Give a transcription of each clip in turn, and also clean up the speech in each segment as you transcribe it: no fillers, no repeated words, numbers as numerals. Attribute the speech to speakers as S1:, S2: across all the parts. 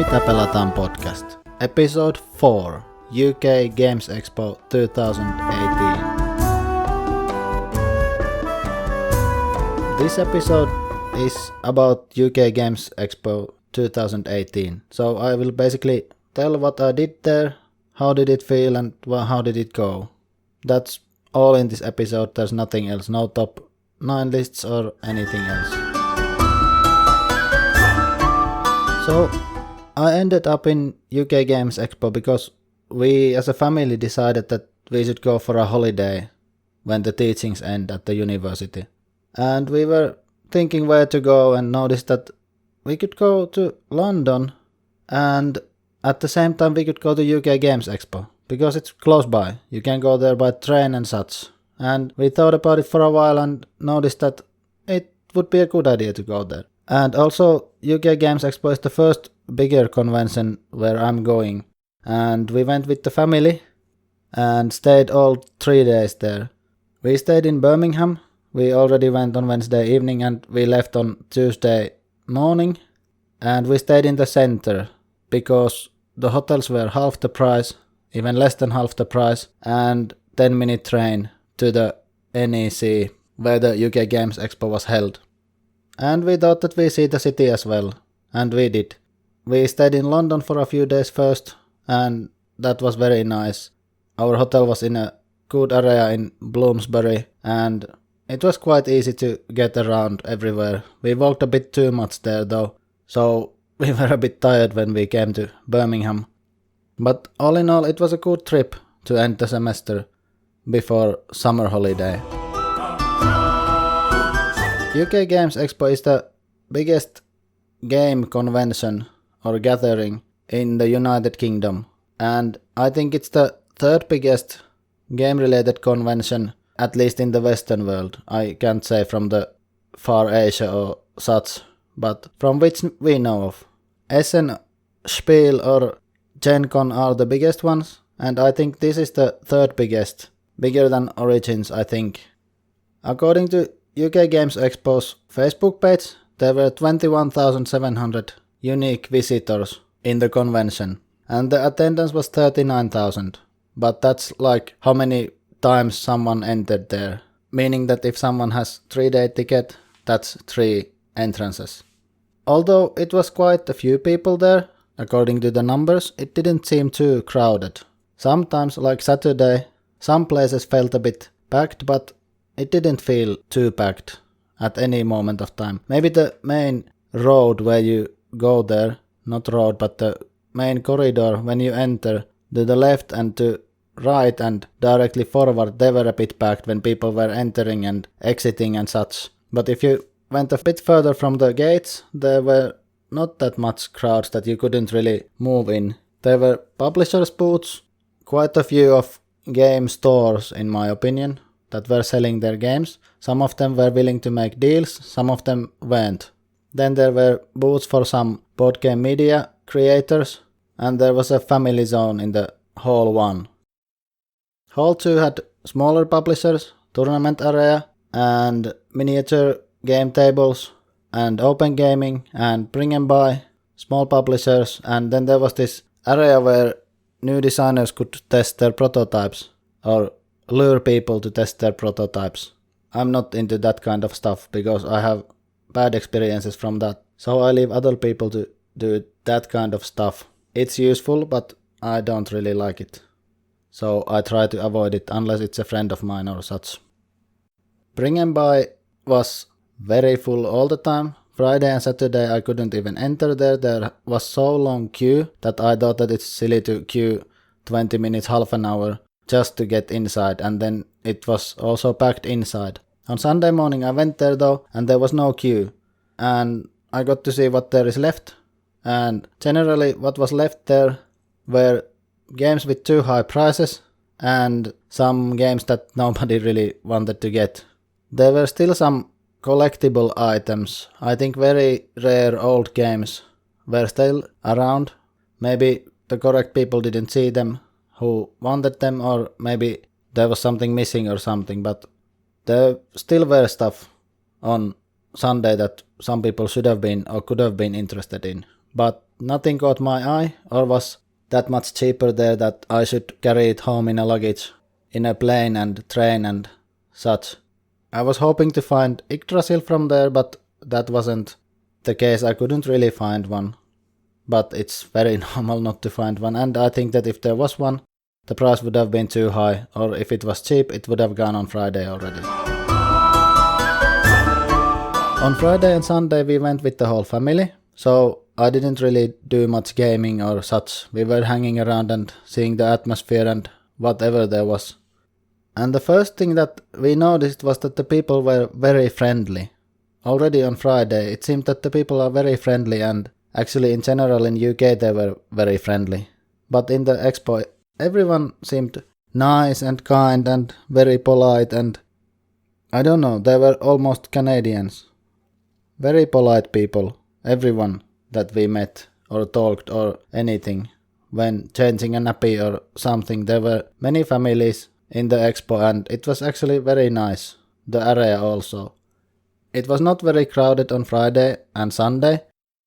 S1: Mitä Pelataan podcast. Episode 4. UK Games Expo 2018. This episode is about UK Games Expo 2018. So I will basically tell what I did there, how did it feel and how did it go. That's all in this episode, there's nothing else, no top 9 lists or anything else. So I ended up in UK Games Expo because we as a family decided that we should go for a holiday when the teachings end at the university. And we were thinking where to go and noticed that we could go to London and at the same time we could go to UK Games Expo because it's close by. You can go there by train and such. And we thought about it for a while and noticed that it would be a good idea to go there. And also UK Games Expo is the first bigger convention where I'm going. And we went with the family and stayed all 3 days there. We stayed in Birmingham. We already went on Wednesday evening and we left on Tuesday morning. And we stayed in the center because the hotels were half the price, even less than half the price, and 10-minute train to the NEC where the UK Games Expo was held. And we thought that we see the city as well, and we did. We stayed in London for a few days first, and that was very nice. Our hotel was in a good area in Bloomsbury, and it was quite easy to get around everywhere. We walked a bit too much there though, so we were a bit tired when we came to Birmingham. But all in all, it was a good trip to end the semester before summer holiday. UK Games Expo is the biggest game convention or gathering in the United Kingdom, and I think it's the third biggest game related convention, at least in the Western world. I can't say from the Far Asia or such, but from which we know of. Essen, Spiel or Gen Con are the biggest ones, and I think this is the third biggest, bigger than Origins I think. According to UK Games Expo's Facebook page, there were 21,700 unique visitors in the convention, and the attendance was 39,000, but that's like how many times someone entered there, meaning that if someone has 3-day ticket, that's 3 entrances. Although it was quite a few people there, according to the numbers, it didn't seem too crowded. Sometimes, like Saturday, some places felt a bit packed, but it didn't feel too packed at any moment of time. Maybe the main road where you go there, not road, but the main corridor when you enter, to the left and to right and directly forward, they were a bit packed when people were entering and exiting and such. But if you went a bit further from the gates, there were not that much crowds that you couldn't really move in. There were publishers' booths, quite a few of game stores in my opinion, that were selling their games. Some of them were willing to make deals, some of them weren't. Then there were booths for some board game media creators, and there was a family zone in the Hall 1. Hall 2 had smaller publishers, tournament area, and miniature game tables, and open gaming, and bring and buy, small publishers, and then there was this area where new designers could test their prototypes, or lure people to test their prototypes. I'm not into that kind of stuff because I have bad experiences from that, so I leave other people to do that kind of stuff. It's useful, but I don't really like it, so I try to avoid it unless it's a friend of mine or such. Bring and buy was very full all the time. Friday and Saturday I couldn't even enter there. There was so long queue that I thought that it's silly to queue 20 minutes, half an hour just to get inside, and then it was also packed inside. On Sunday morning I went there though, and there was no queue, and I got to see what there is left, and generally what was left there were games with too high prices and some games that nobody really wanted to get. There were still some collectible items. I think very rare old games were still around. Maybe the correct people didn't see them who wanted them, or maybe there was something missing or something, but there still were stuff on Sunday that some people should have been or could have been interested in. But nothing caught my eye or was that much cheaper there that I should carry it home in a luggage, in a plane and train and such. I was hoping to find Yggdrasil from there, but that wasn't the case. I couldn't really find one. But it's very normal not to find one, and I think that if there was one, the price would have been too high, or if it was cheap, it would have gone on Friday already. On Friday and Sunday we went with the whole family, so I didn't really do much gaming or such. We were hanging around and seeing the atmosphere and whatever there was. And the first thing that we noticed was that the people were very friendly. Already on Friday, it seemed that the people are very friendly, and actually in general in UK they were very friendly. But in the expo, everyone seemed nice and kind and very polite, and I don't know, they were almost Canadians. Very polite people, everyone that we met or talked or anything. When changing a nappy or something, there were many families in the expo, and it was actually very nice, the area also. It was not very crowded on Friday and Sunday.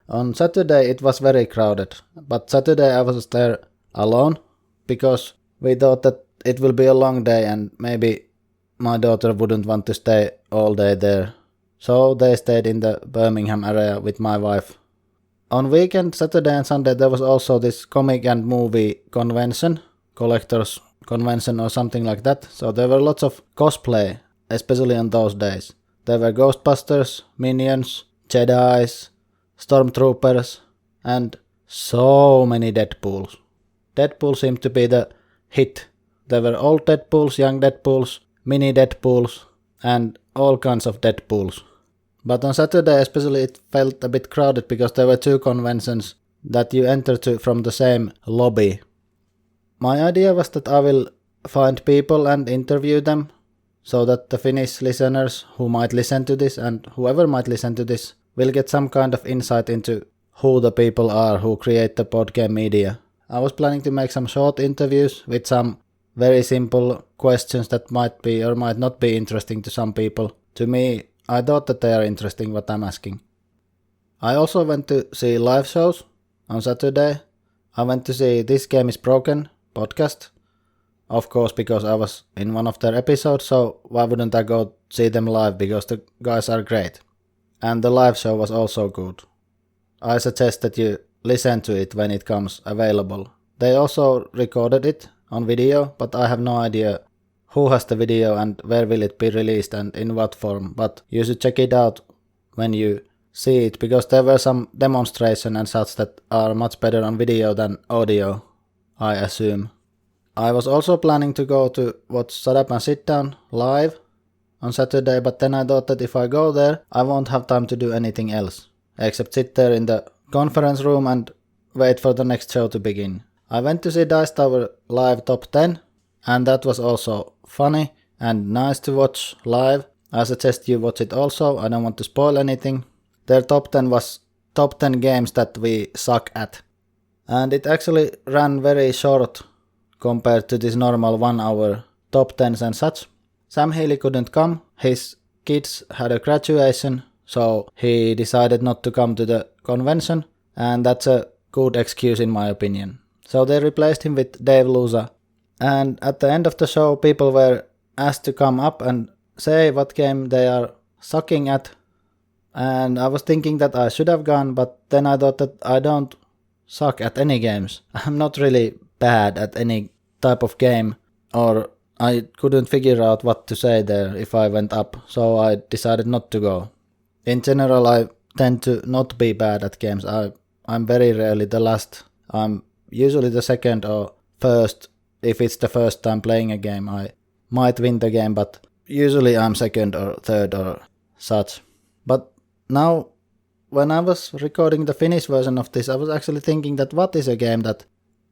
S1: On Saturday it was very crowded, but Saturday I was there alone because we thought that it will be a long day and maybe my daughter wouldn't want to stay all day there. So they stayed in the Birmingham area with my wife. On weekend, Saturday and Sunday, there was also this comic and movie convention, collectors convention or something like that. So there were lots of cosplay, especially on those days. There were Ghostbusters, Minions, Jedis, Stormtroopers, and so many Deadpools. Deadpool seemed to be the hit. There were old Deadpools, young Deadpools, mini Deadpools, and all kinds of Deadpools. But on Saturday especially it felt a bit crowded because there were two conventions that you enter to from the same lobby. My idea was that I will find people and interview them so that the Finnish listeners who might listen to this and whoever might listen to this will get some kind of insight into who the people are who create the podcast media. I was planning to make some short interviews with some very simple questions that might be or might not be interesting to some people. To me, I thought that they are interesting what I'm asking. I also went to see live shows on Saturday. I went to see This Game is Broken podcast. Of course, because I was in one of their episodes, so why wouldn't I go see them live, because the guys are great. And the live show was also good. I suggest that you listen to it when it comes available. They also recorded it on video, but I have no idea who has the video and where will it be released and in what form, but you should check it out when you see it, because there were some demonstration and such that are much better on video than audio, I assume. I was also planning to go to watch Shut Up and Sit Down live on Saturday, but then I thought that if I go there, I won't have time to do anything else, except sit there in the conference room and wait for the next show to begin. I went to see Dice Tower live top 10, and that was also funny and nice to watch live. I suggest you watch it also, I don't want to spoil anything. Their top 10 was top 10 games that we suck at. And it actually ran very short compared to this normal 1 hour top 10s and such. Sam Healy couldn't come, his kids had a graduation, so he decided not to come to the convention, and that's a good excuse in my opinion. So they replaced him with Dave Luza. And at the end of the show, people were asked to come up and say what game they are sucking at. And I was thinking that I should have gone, but then I thought that I don't suck at any games. I'm not really bad at any type of game, or I couldn't figure out what to say there if I went up, so I decided not to go. In general, I tend to not be bad at games. I'm very rarely the last. I'm usually the second or first. If it's the first time playing a game, I might win the game, but usually I'm second or third or such. But now, when I was recording the Finnish version of this, I was actually thinking that what is a game that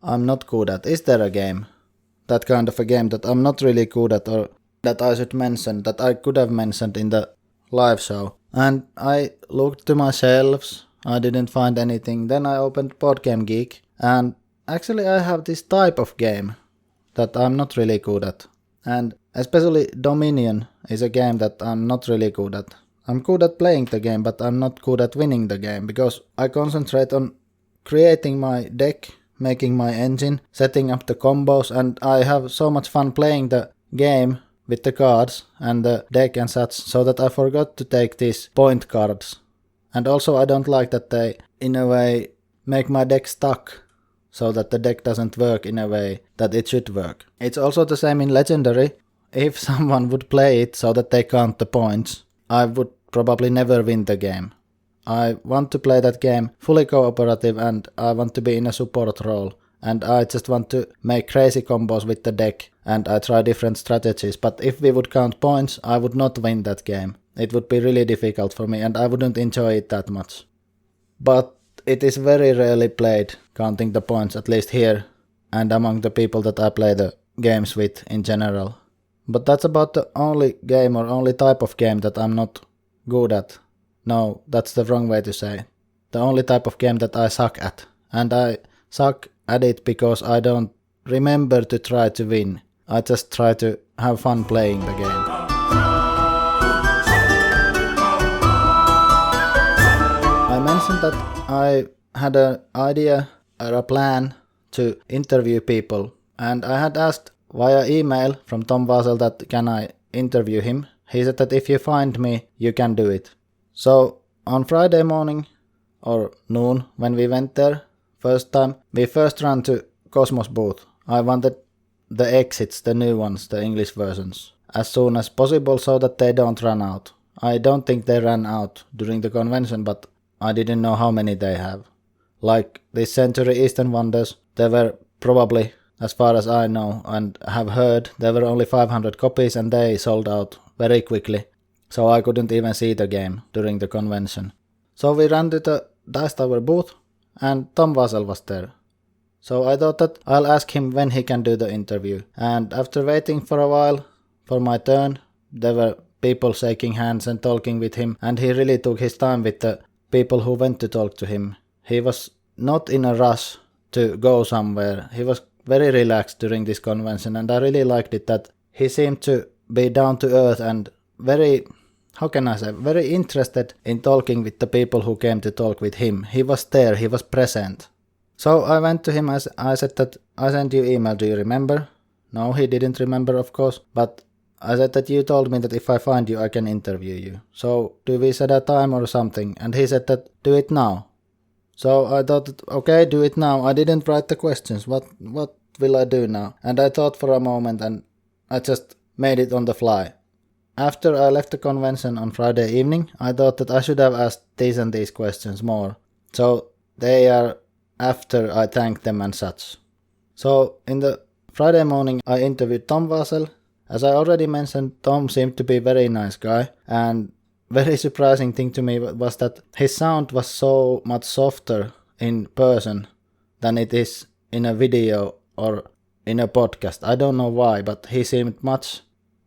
S1: I'm not good at? Is there a game? That kind of a game that I'm not really good at, or that I should mention, that I could have mentioned in the live show. And I looked to my shelves, I didn't find anything. Then I opened Board Game Geek, and actually I have this type of game that I'm not really good at. And especially Dominion is a game that I'm not really good at. I'm good at playing the game, but I'm not good at winning the game, because I concentrate on creating my deck, making my engine, setting up the combos, and I have so much fun playing the game with the cards and the deck and such, so that I forgot to take these point cards. And also I don't like that they, in a way, make my deck stuck, so that the deck doesn't work in a way that it should work. It's also the same in Legendary. If someone would play it so that they count the points, I would probably never win the game. I want to play that game fully cooperative, and I want to be in a support role. And I just want to make crazy combos with the deck, and I try different strategies. But if we would count points, I would not win that game. It would be really difficult for me, and I wouldn't enjoy it that much. But it is very rarely played, counting the points, at least here, and among the people that I play the games with in general. But that's about the only game or only type of game that I'm not good at. No, that's the wrong way to say. The only type of game that I suck at. And I suck at it because I don't remember to try to win. I just try to have fun playing the game. I mentioned that I had an idea or a plan to interview people, and I had asked via email from Tom Vasel that can I interview him. He said that if you find me, you can do it. So on Friday morning or noon when we went there first time, we first ran to Cosmos booth. I wanted the exits, the new ones, the English versions, as soon as possible so that they don't run out. I don't think they ran out during the convention, but I didn't know how many they have. Like these Century Eastern Wonders, there were probably, as far as I know and have heard, there were only 500 copies and they sold out very quickly. So I couldn't even see the game during the convention. So we ran to the Dice Tower booth and Tom Vasel was there. So I thought that I'll ask him when he can do the interview. And after waiting for a while for my turn, there were people shaking hands and talking with him, and he really took his time with the people who went to talk to him. He was not in a rush to go somewhere. He was very relaxed during this convention, and I really liked it that he seemed to be down to earth and very, very interested in talking with the people who came to talk with him. He was there, he was present. So I went to him, I said that I sent you email, do you remember? No, he didn't remember, of course, but I said that you told me that if I find you, I can interview you. So do we set a time or something? And he said that do it now. So I thought that, okay, do it now. I didn't write the questions. What will I do now? And I thought for a moment and I just made it on the fly. After I left the convention on Friday evening, I thought that I should have asked these and these questions more. So they are after I thanked them and such. So in the Friday morning I interviewed Tom Vasel. As I already mentioned, Tom seemed to be a very nice guy, and very surprising thing to me was that his sound was so much softer in person than it is in a video or in a podcast. I don't know why, but he seemed much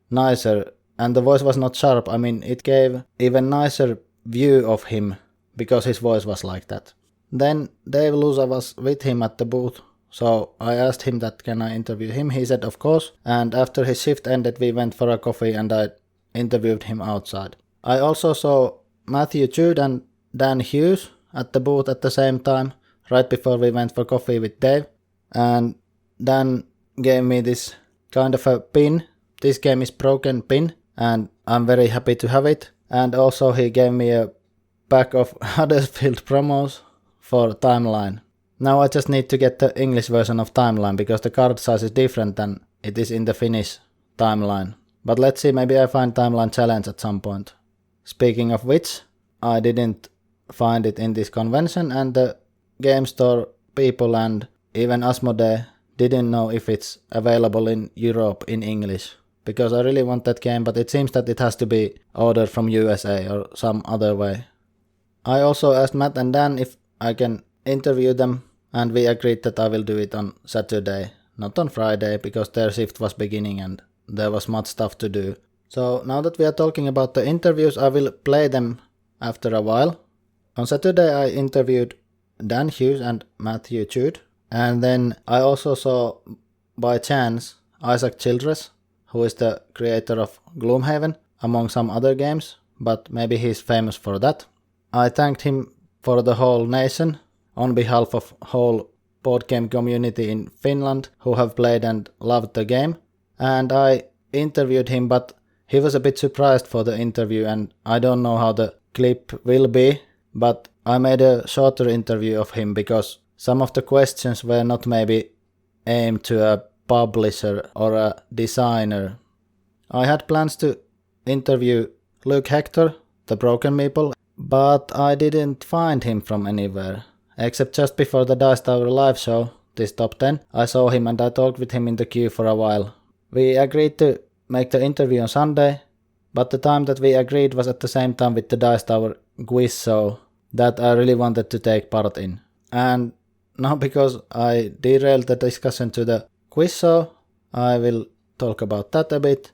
S1: nicer, and the voice was not sharp. I mean, it gave even nicer view of him because his voice was like that. Then Dave Luza was with him at the booth. So I asked him that can I interview him. He said of course, and after his shift ended we went for a coffee and I interviewed him outside. I also saw Matthew Jude and Dan Hughes at the booth at the same time, right before we went for coffee with Dave. And Dan gave me this kind of a pin. This game is broken pin and I'm very happy to have it. And also he gave me a pack of Huddersfield promos for Timeline. Now I just need to get the English version of Timeline because the card size is different than it is in the Finnish Timeline. But let's see, maybe I find Timeline Challenge at some point. Speaking of which, I didn't find it in this convention and the game store people and even Asmodee didn't know if it's available in Europe in English. Because I really want that game, but it seems that it has to be ordered from USA or some other way. I also asked Matt and Dan if I can interview them, and we agreed that I will do it on Saturday, not on Friday, because their shift was beginning and there was much stuff to do. So now that we are talking about the interviews, I will play them after a while. On Saturday I interviewed Dan Hughes and Matthew Jude, and then I also saw by chance Isaac Childres, who is the creator of Gloomhaven, among some other games, but maybe he's famous for that. I thanked him for the whole nation on behalf of whole board game community in Finland who have played and loved the game. And I interviewed him, but he was a bit surprised for the interview, and I don't know how the clip will be, but I made a shorter interview of him because some of the questions were not maybe aimed to a publisher or a designer. I had plans to interview Luke Hector, the Broken Meeple, but I didn't find him from anywhere. Except just before the Dice Tower live show, this top 10, I saw him and I talked with him in the queue for a while. We agreed to make the interview on Sunday, but the time that we agreed was at the same time with the Dice Tower quiz show that I really wanted to take part in. And now because I derailed the discussion to the quiz show, I will talk about that a bit.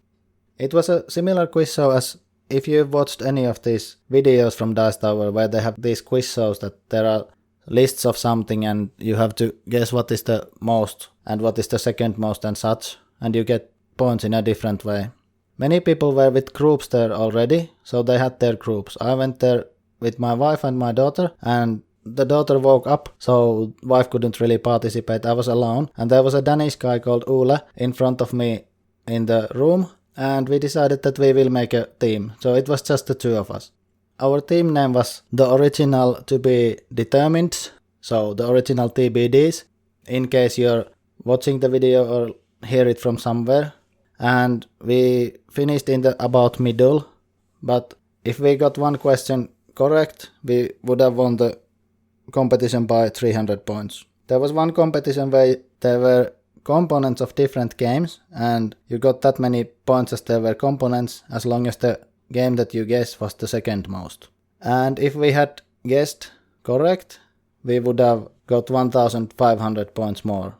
S1: It was a similar quiz show as if you've watched any of these videos from Dice Tower where they have these quiz shows that there are lists of something and you have to guess what is the most and what is the second most and such, and you get points in a different way. Many people were with groups there already, so they had their groups. I went there with my wife and my daughter, and the daughter woke up, so wife couldn't really participate. I was alone, and there was a Danish guy called Ole in front of me in the room, and we decided that we will make a team. So it was just the two of us. Our team name was the original to be determined, so the original TBDs, in case you're watching the video or hear it from somewhere. And we finished in the about middle, but if we got one question correct, we would have won the competition by 300 points. There was one competition where there were components of different games, and you got that many points as there were components as long as the game that you guessed was the second most. And if we had guessed correct, we would have got 1500 points more.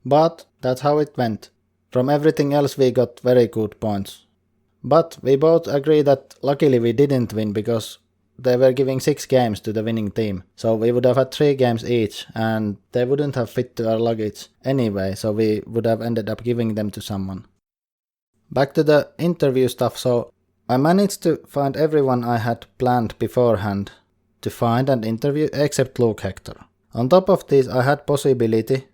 S1: But that's how it went. From everything else we got very good points. But we both agree that luckily we didn't win because they were giving 6 games to the winning team. So we would have had 3 games each and they wouldn't have fit to our luggage anyway, so we would have ended up giving them to someone. Back to the interview stuff, so I managed to find everyone I had planned beforehand to find and interview except Luke Hector. On top of this I had possibility,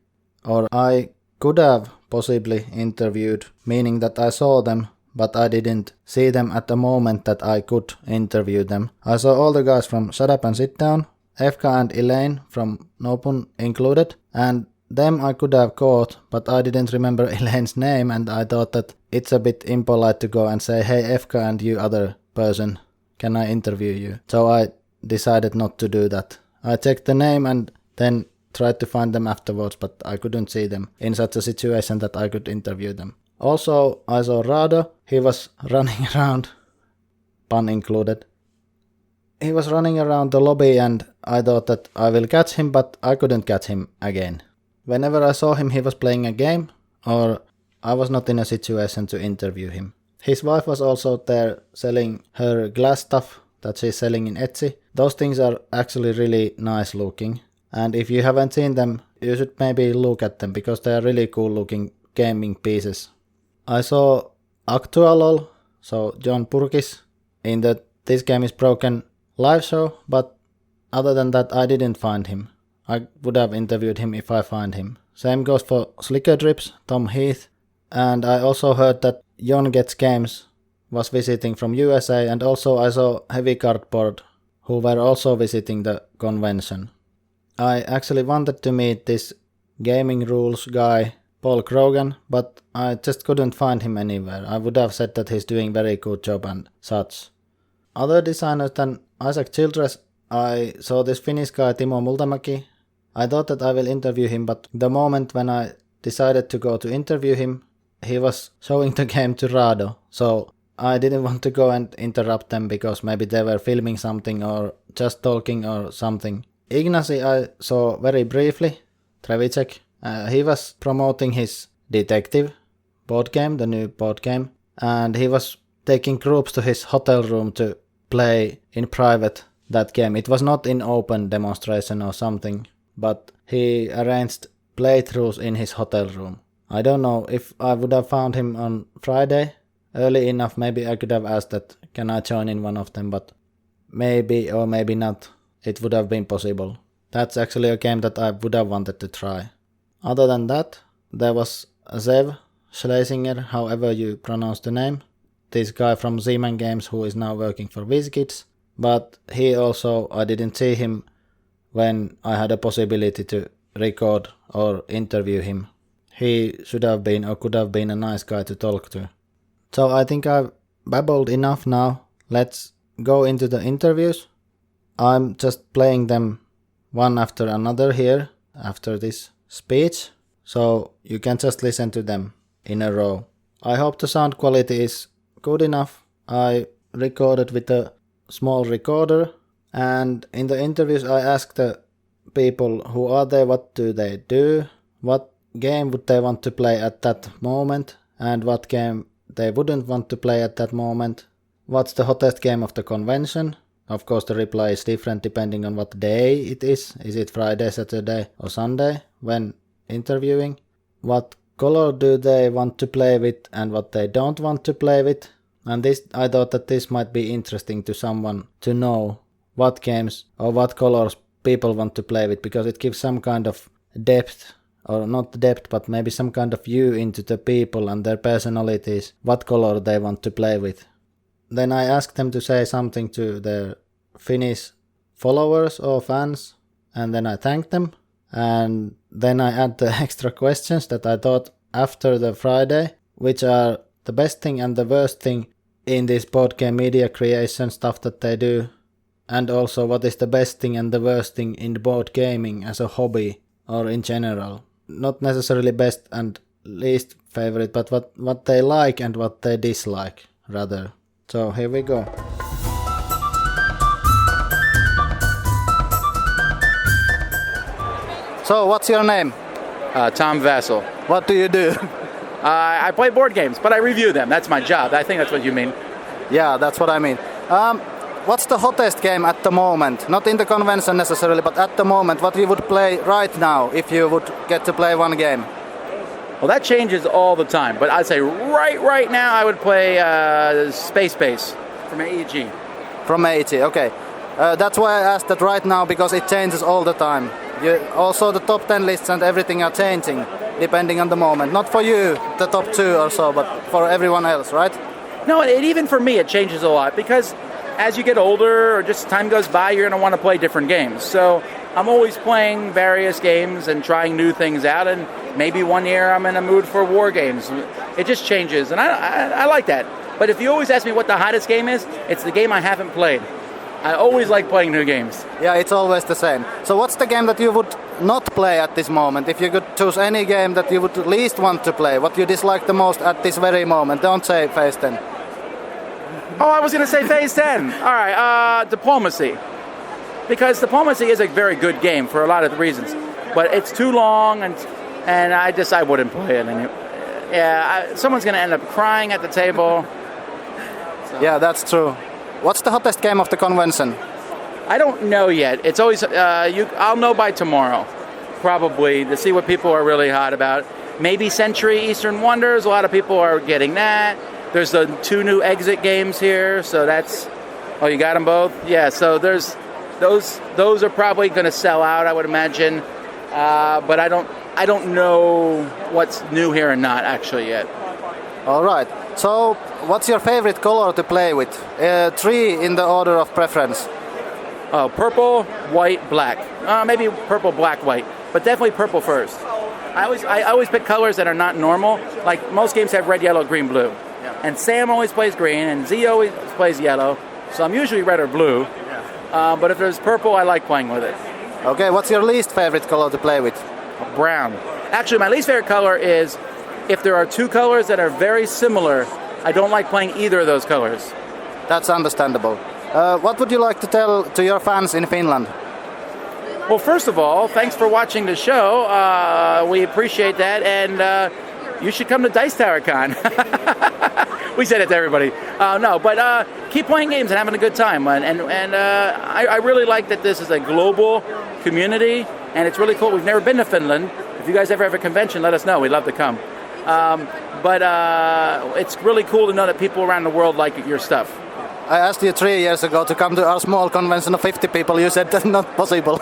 S1: or I could have possibly interviewed, meaning that I saw them, but I didn't see them at the moment that I could interview them. I saw all the guys from Shut Up and Sit Down, Efka and Elaine from Nopun included, and them I could have caught, but I didn't remember Elaine's name and I thought that it's a bit impolite to go and say, hey Efka and you other person, can I interview you? So I decided not to do that. I checked the name and then tried to find them afterwards, but I couldn't see them in such a situation that I could interview them. Also, I saw Rado. He was running around, pun included. He was running around the lobby and I thought that I will catch him, but I couldn't catch him again. Whenever I saw him, he was playing a game, or I was not in a situation to interview him. His wife was also there selling her glass stuff that she's selling in Etsy. Those things are actually really nice looking. And if you haven't seen them, you should maybe look at them because they are really cool looking gaming pieces. I saw Actualol, so John Purkis, in the This Game is Broken live show, but other than that I didn't find him. I would have interviewed him if I find him. Same goes for Slicker Drips, Tom Heath, and I also heard that Jon Gets Games was visiting from USA, and also I saw Heavy Cardboard, who were also visiting the convention. I actually wanted to meet this gaming rules guy, Paul Krogan, but I just couldn't find him anywhere. I would have said that he's doing very good job and such. Other designers than Isaac Childres, I saw this Finnish guy Timo Multamäki. I thought that I will interview him, but the moment when I decided to go to interview him, he was showing the game to Rado, so I didn't want to go and interrupt them because maybe they were filming something or just talking or something. Ignacy I saw very briefly, Trevicek. He was promoting his Detective board game, the new board game, and he was taking groups to his hotel room to play in private that game. It was not in open demonstration or something, but he arranged playthroughs in his hotel room. I don't know if I would have found him on Friday early enough, maybe I could have asked that can I join in one of them, but maybe or maybe not, it would have been possible. That's actually a game that I would have wanted to try. Other than that, there was Zev Schlesinger, however you pronounce the name. This guy from Z-Man Games who is now working for WizKids. But he also, I didn't see him when I had a possibility to record or interview him. He should have been or could have been a nice guy to talk to. So I think I've babbled enough now. Let's go into the interviews. I'm just playing them one after another here after this speech. So you can just listen to them in a row. I hope the sound quality is good enough. I recorded with a small recorder, and in the interviews I asked the people who are they, what do they do, what game would they want to play at that moment, and what game they wouldn't want to play at that moment. What's the hottest game of the convention? Of course the reply is different depending on what day it is. Is it Friday, Saturday or Sunday when interviewing? What color do they want to play with and what they don't want to play with? And this, I thought that this might be interesting to someone to know what games or what colors people want to play with, because it gives some kind of depth, or not depth, but maybe some kind of view into the people and their personalities, what color they want to play with. Then I asked them to say something to their Finnish followers or fans, and then I thanked them. And then I add the extra questions that I thought after the Friday, which are the best thing and the worst thing in this board game media creation stuff that they do, and also what is the best thing and the worst thing in board gaming as a hobby or in general. Not necessarily best and least favorite, but what they like and what they dislike rather. So here we go. So what's your name?
S2: Tom Vasel.
S1: What do you do?
S2: I play board games, but I review them. That's my job. I think that's what you mean.
S1: Yeah, that's what I mean. What's the hottest game at the moment? Not in the convention necessarily, but at the moment, what you would play right now if you would get to play one game?
S2: Well, that changes all the time, but I'd say right now I would play Space Base from AEG.
S1: From AEG, okay. That's why I asked that right now, because it changes all the time. Also the top 10 lists and everything are changing depending on the moment. Not for you, the top 2 or so, but for everyone else, right?
S2: No, even for me it changes a lot, because as you get older or just time goes by, you're going to want to play different games. So I'm always playing various games and trying new things out, and maybe one year I'm in a mood for war games. It just changes, and I like that. But if you always ask me what the hottest game is, it's the game I haven't played. I always like playing new games.
S1: Yeah, it's always the same. So what's the game that you would not play at this moment? If you could choose any game that you would least want to play, what you dislike the most at this very moment? Don't say Phase 10.
S2: Oh, I was going to say Phase 10. All right, Diplomacy. Because Diplomacy is a very good game for a lot of reasons. But it's too long, and I wouldn't play it anymore. Yeah, someone's going to end up crying at the table. So. Yeah, that's true. What's the hottest game of the convention? I don't know yet. It's always I'll know by tomorrow, probably, to see what people are really hot about. Maybe Century Eastern Wonders. A lot of people are getting that. There's the 2 new Exit games here, so that's. Oh, you got them both? Yeah. So there's those are probably going to sell out, I would imagine. But I don't know what's new here and not actually yet.
S1: All right. So, what's your favorite color to play with? 3 in the order of preference.
S2: Oh, purple, white, black. Maybe purple, black, white, but definitely purple first. I always pick colors that are not normal. Like most games have red, yellow, green, blue. Yeah. And Sam always plays green, and Z always plays yellow. So I'm usually red or blue. Yeah. But if there's purple, I like playing with it.
S1: Okay, what's your least favorite color to play with?
S2: Brown. Actually, my least favorite color is if there are 2 colors that are very similar. I don't like playing either of those colors.
S1: That's understandable. What would you like to tell to your fans in Finland?
S2: Well, first of all, thanks for watching the show. We appreciate that, and you should come to Dice Tower Con. We said it to everybody. But keep playing games and having a good time. And I really like that this is a global community, and it's really cool. We've never been to Finland. If you guys ever have a convention, let us know. We'd love to come. But it's really cool to know that people around the world like your stuff.
S1: I asked you 3 years ago to come to our small convention of 50 people. You said that's not possible.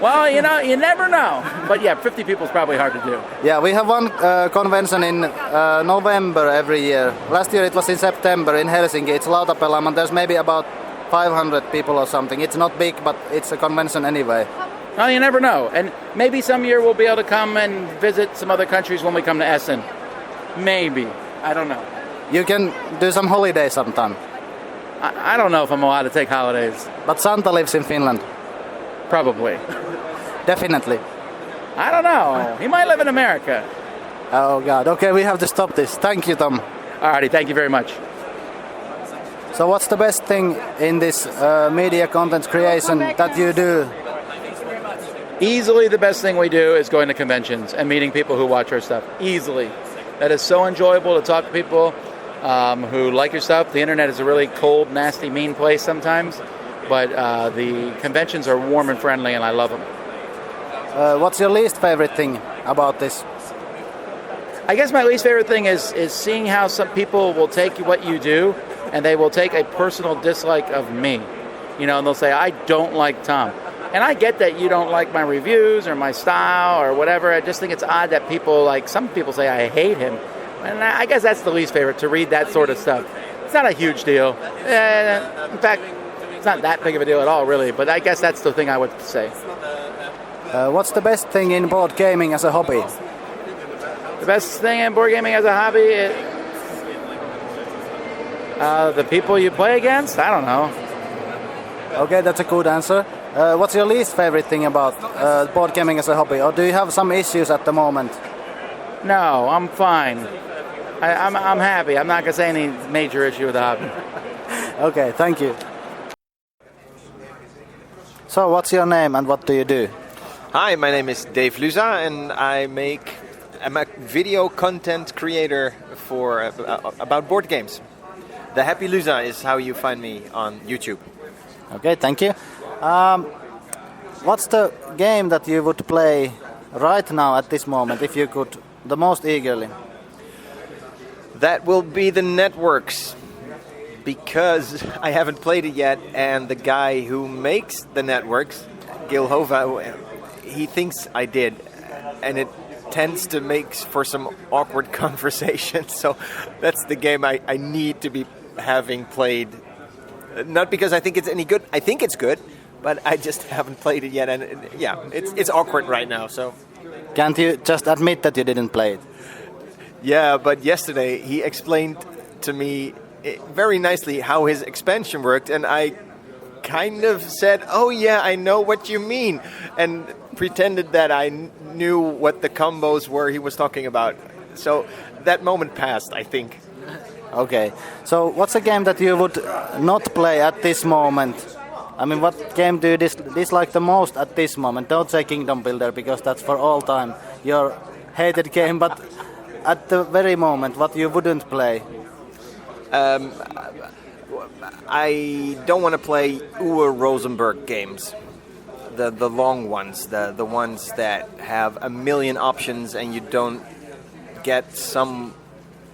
S2: Well, you never know. But yeah, 50 people is probably hard to do.
S1: Yeah, we have one convention in November every year. Last year it was in September in Helsinki. It's Lautapelaama, and there's maybe about 500 people or something. It's not big, but it's a convention anyway.
S2: Well, you never know. And maybe some year we'll be able to come and visit some other countries when we come to Essen. Maybe. I don't know.
S1: You can do some holiday sometime.
S2: I don't know if I'm allowed to take holidays.
S1: But Santa lives in Finland.
S2: Probably.
S1: Definitely.
S2: I don't know. He might live in America.
S1: Oh God. Okay, we have to stop this. Thank you, Tom.
S2: Alrighty, thank you very much.
S1: So what's the best thing in this media content creation that you do?
S2: Easily the best thing we do is going to conventions and meeting people who watch our stuff. Easily. That is so enjoyable to talk to people who like your stuff. The internet is a really cold, nasty, mean place sometimes. But the conventions are warm and friendly, and I love them.
S1: What's your least favorite thing about this?
S2: I guess my least favorite thing is seeing how some people will take what you do, and they will take a personal dislike of me. And they'll say, I don't like Tom. And I get that you don't like my reviews or my style or whatever. I just think it's odd that some people say I hate him. And I guess that's the least favorite, to read that sort of stuff. It's not a huge deal. In fact, it's not that big of a deal at all, really. But I guess that's the thing I would say.
S1: What's the best thing in board gaming as a hobby?
S2: The best thing in board gaming as a hobby is the people you play against? I don't know.
S1: Okay, that's a good answer. What's your least favorite thing about board gaming as a hobby? Or do you have some issues at the moment?
S2: No, I'm fine. I'm happy. I'm not going to say any major issue with the hobby.
S1: Okay, thank you. So, what's your name and what do you do?
S3: Hi, my name is Dave Luza, and I'm a video content creator for about board games. The Happy Luza is how you find me on YouTube.
S1: Okay, thank you. What's the game that you would play right now at this moment, if you could, the most eagerly?
S3: That will be the Networks, because I haven't played it yet, and the guy who makes the Networks, Gil Hova, he thinks I did, and it tends to make for some awkward conversations. So that's the game I need to be having played. Not because I think it's any good. I think it's good, but I just haven't played it yet, and it's awkward right now. So
S1: can't you just admit that you didn't play it?
S3: Yeah, but yesterday he explained to me very nicely how his expansion worked, and I kind of said, "Oh yeah, I know what you mean," and pretended that I knew what the combos were he was talking about. So that moment passed, I think.
S1: Okay, so what's a game that you would not play at this moment? I mean, what game do you dislike the most at this moment? Don't say Kingdom Builder, because that's for all time your hated game, but at the very moment, what you wouldn't play?
S3: I don't want to play Uwe Rosenberg games. The long ones, the ones that have a million options and you don't get some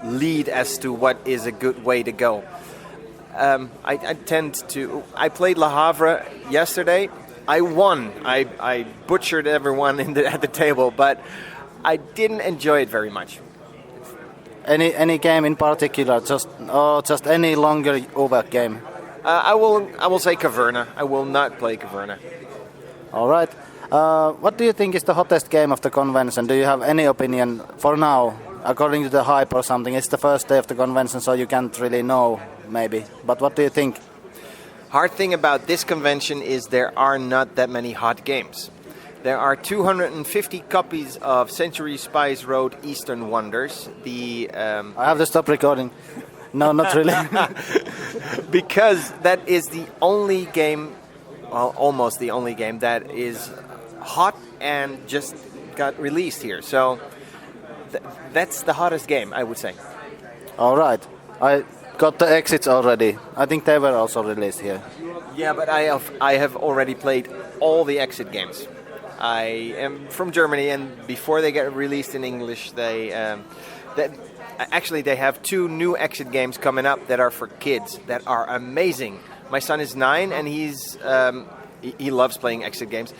S3: lead as to what is a good way to go. I played Le Havre yesterday. I won. I butchered everyone at the table, but I didn't enjoy it very much.
S1: Any game in particular, just any longer Uwe game?
S3: I will say Caverna. I will not play Caverna.
S1: All right. What do you think is the hottest game of the convention? Do you have any opinion for now? According to the hype or something, it's the first day of the convention, so you can't really know, maybe. But what do you think?
S3: Hard thing about this convention is there are not that many hot games. There are 250 copies of Century Spice Road Eastern Wonders. I
S1: have to stop recording. No, not really.
S3: Because that is the only game, well, almost the only game that is hot and just got released here. So that's the hottest game, I would say.
S1: All right. I got the exits already. I think they were also released here.
S3: Yeah, but I have already played all the exit games. I am from Germany, and before they get released in English, they have 2 new exit games coming up that are for kids that are amazing. My son is 9, and he loves playing exit games.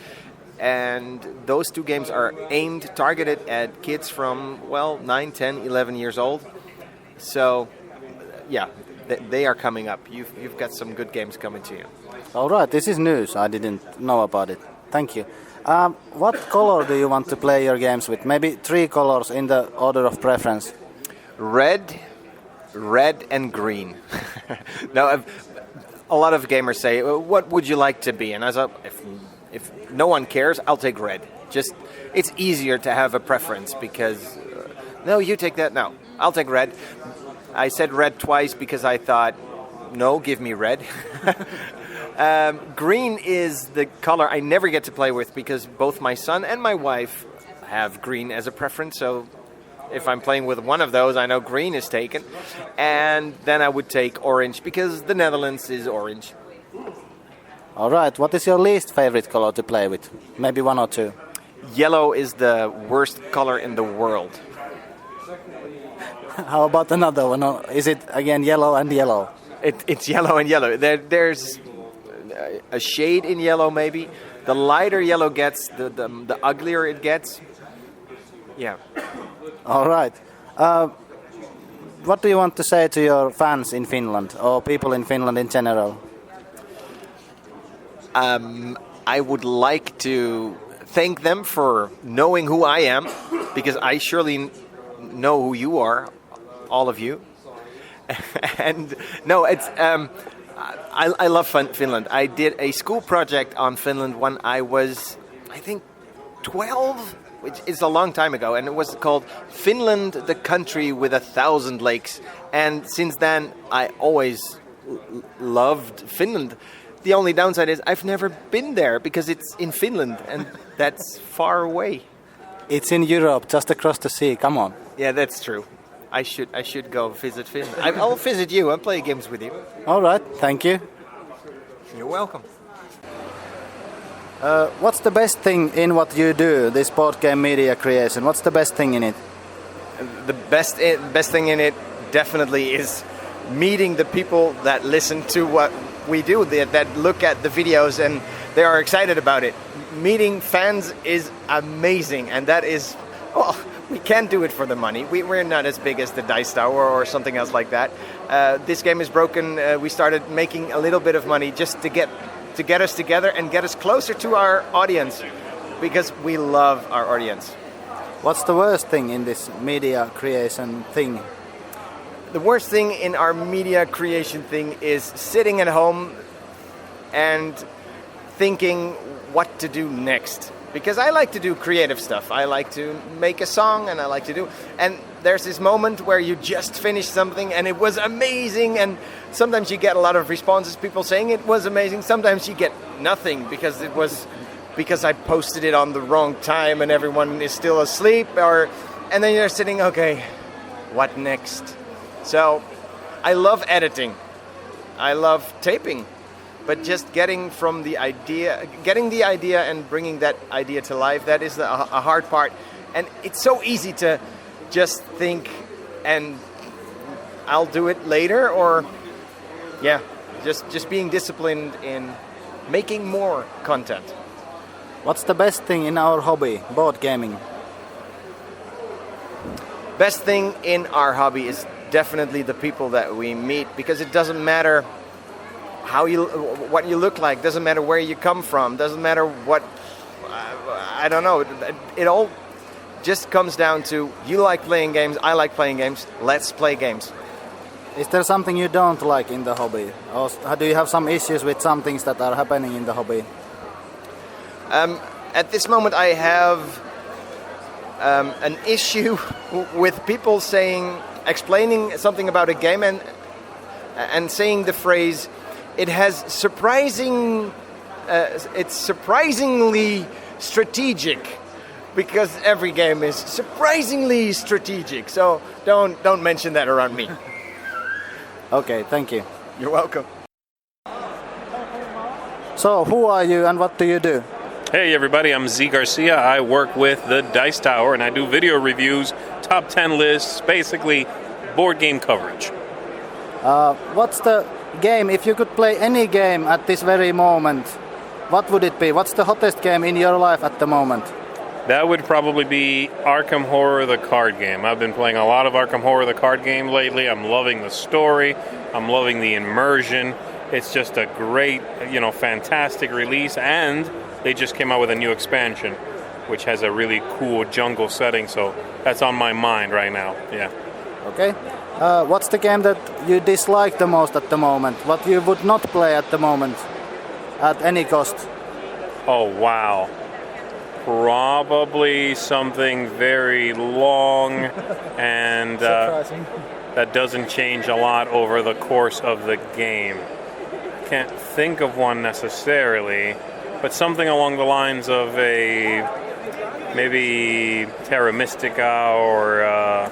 S3: And those two games are targeted at kids from, 9, 10, 11 years old. So, yeah, they are coming up. You've got some good games coming to you.
S1: All right, this is news. I didn't know about it. Thank you. What color do you want to play your games with? Maybe 3 colors in the order of preference.
S3: Red, and green. Now, a lot of gamers say, what would you like to be? And I thought, if no one cares, I'll take red. It's easier to have a preference because, no, you take that. No, I'll take red. I said red twice because I thought, no, give me red. Green is the color I never get to play with because both my son and my wife have green as a preference. So if I'm playing with one of those, I know green is taken. And then I would take orange because the Netherlands is orange.
S1: All right, what is your least favorite color to play with? Maybe 1 or 2.
S3: Yellow is the worst color in the world.
S1: How about another one? Or is it again yellow and yellow?
S3: It's yellow and yellow. There's a shade in yellow maybe. The lighter yellow gets, the uglier it gets. Yeah.
S1: All right. What do you want to say to your fans in Finland or people in Finland in general?
S3: I would like to thank them for knowing who I am because I surely know who you are, all of you. And no, it's I love Finland. I did a school project on Finland when I was, I think, 12, which is a long time ago, and it was called Finland, the Country with 1,000 Lakes. And since then, I always loved Finland. The only downside is I've never been there because it's in Finland, and that's far away.
S1: It's in Europe, just across the sea. Come on.
S3: Yeah, that's true. I should go visit Finland. I'll visit you and play games with you.
S1: All right, thank you.
S3: You're welcome.
S1: What's the best thing in what you do, this board game media creation? What's the best thing in it?
S3: The best thing in it definitely is meeting the people that listen to what we do, that look at the videos and they are excited about it. Meeting fans is amazing, and that is, we can't do it for the money. We're not as big as the Dice Tower or something else like that. This game is broken. We started making a little bit of money just to get us together and get us closer to our audience because we love our audience.
S1: What's the worst thing in this media creation thing?
S3: The worst thing in our media creation thing is sitting at home and thinking what to do next. Because I like to do creative stuff. I like to make a song and and there's this moment where you just finish something and it was amazing, and sometimes you get a lot of responses, people saying it was amazing. Sometimes you get nothing because I posted it on the wrong time and everyone is still asleep, and then you're sitting, okay, what next? So I love editing. I love taping. But just getting the idea and bringing that idea to life, that is a hard part. And it's so easy to just think and I'll do it later, or just being disciplined in making more content.
S1: What's the best thing in our hobby, board gaming?
S3: Best thing in our hobby is definitely the people that we meet, because it doesn't matter what you look like, doesn't matter where you come from, doesn't matter what, I don't know, it all just comes down to you like playing games, I like playing games, let's play games.
S1: Is there something you don't like in the hobby? Or do you have some issues with some things that are happening in the hobby?
S3: At this moment I have an issue with people explaining something about a game and saying the phrase, it's surprisingly strategic, because every game is surprisingly strategic. So don't mention that around me.
S1: Okay, thank you.
S3: You're welcome.
S1: So, who are you and what do you do?
S4: Hey everybody, I'm Z Garcia. I work with the Dice Tower and I do video reviews, top 10 lists, basically board game coverage.
S1: What's the game, if you could play any game at this very moment, what would it be? What's the hottest game in your life at the moment?
S4: That would probably be Arkham Horror the card game. I've been playing a lot of Arkham Horror the card game lately. I'm loving the story. I'm loving the immersion. It's just a great, fantastic release. And they just came out with a new expansion, which has a really cool jungle setting. So that's on my mind right now. Yeah.
S1: Okay. What's the game that you dislike the most at the moment? What you would not play at the moment at any cost?
S4: Oh, wow. Probably something very long and that doesn't change a lot over the course of the game. Can't think of one necessarily, but something along the lines of maybe Terra Mystica or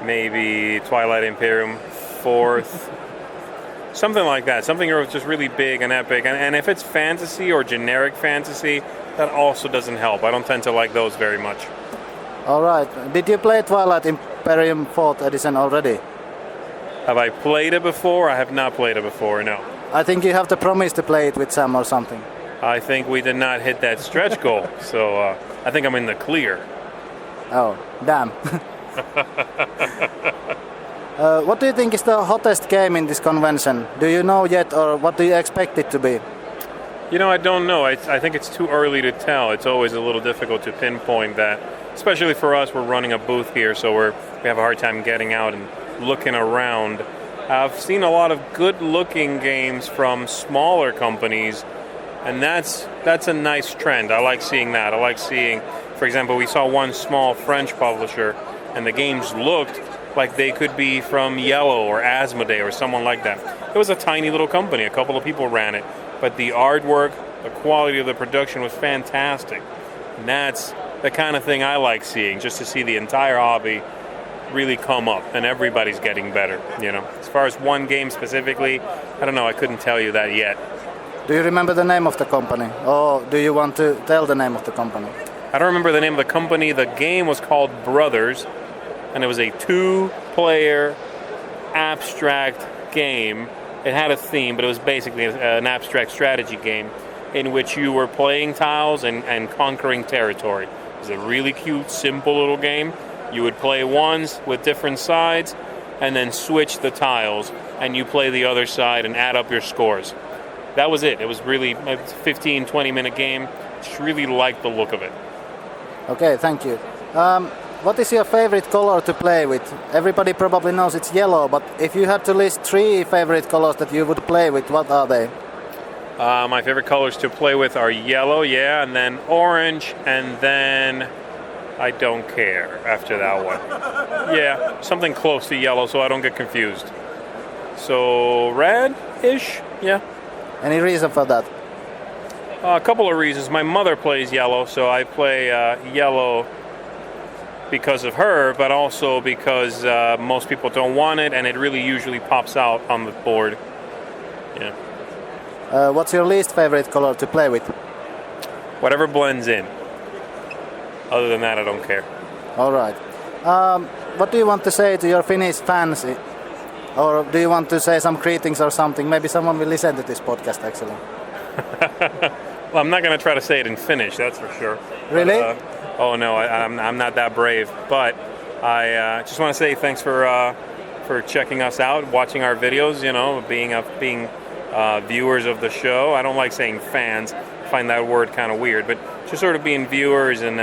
S4: maybe Twilight Imperium 4th. Something like that. Something just really big and epic. And if it's fantasy or generic fantasy, that also doesn't help. I don't tend to like those very much.
S1: All right. Did you play Twilight Imperium 4th edition already?
S4: Have I played it before? I have not played it before, no.
S1: I think you have to promise to play it with Sam or something.
S4: I think we did not hit that stretch goal, so I think I'm in the clear.
S1: Oh, damn. What do you think is the hottest game in this convention? Do you know yet, or what do you expect it to be?
S4: I don't know. I think it's too early to tell. It's always a little difficult to pinpoint that, especially for us. We're running a booth here, so we have a hard time getting out and looking around. I've seen a lot of good-looking games from smaller companies, and that's a nice trend. I like seeing that. I like seeing, for example, we saw one small French publisher, and the games looked like they could be from Yellow or Asmodee or someone like that. It was a tiny little company. A couple of people ran it. But the artwork, the quality of the production was fantastic. And that's the kind of thing I like seeing, just to see the entire hobby really come up, and everybody's getting better, As far as one game specifically, I don't know, I couldn't tell you that yet.
S1: Do you remember the name of the company? Or do you want to tell the name of the company?
S4: I don't remember the name of the company. The game was called Brothers, and it was a 2-player abstract game. It had a theme, but it was basically an abstract strategy game in which you were playing tiles and conquering territory. It was a really cute, simple little game. You would play ones with different sides and then switch the tiles, and you play the other side and add up your scores. That was it. It was really a 15, 20-minute game. Just really liked the look of it.
S1: Okay, thank you. What is your favorite color to play with? Everybody probably knows it's yellow, but if you had to list 3 favorite colors that you would play with, what are they?
S4: My favorite colors to play with are yellow, and then orange, and then I don't care after that one. Yeah, something close to yellow so I don't get confused. So red-ish, yeah.
S1: Any reason for that?
S4: A couple of reasons. My mother plays yellow, so I play yellow because of her, but also because most people don't want it, and it really usually pops out on the board. Yeah.
S1: What's your least favorite color to play with?
S4: Whatever blends in. Other than that, I don't care.
S1: All right. What do you want to say to your Finnish fans? Or do you want to say some greetings or something? Maybe someone will listen to this podcast, actually.
S4: Well, I'm not going to try to say it in Finnish, that's for sure.
S1: Really?
S4: Oh no, I'm not that brave. But I just want to say thanks for checking us out, watching our videos. Being viewers of the show. I don't like saying fans. I find that word kind of weird. But just sort of being viewers and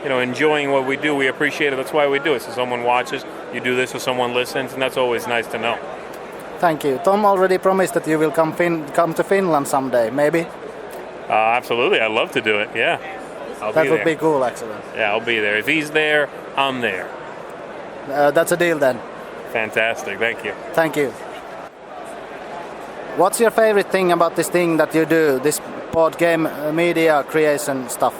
S4: enjoying what we do. We appreciate it. That's why we do it. So someone watches, you do this, so someone listens, and that's always nice to know.
S1: Thank you. Tom already promised that you will come to Finland someday. Maybe.
S4: Absolutely, I'd love to do it. Yeah.
S1: That would be cool, actually.
S4: Yeah, I'll be there. If he's there, I'm there.
S1: That's a deal then.
S4: Fantastic. Thank you.
S1: Thank you. What's your favorite thing about this thing that you do, this board game media creation stuff?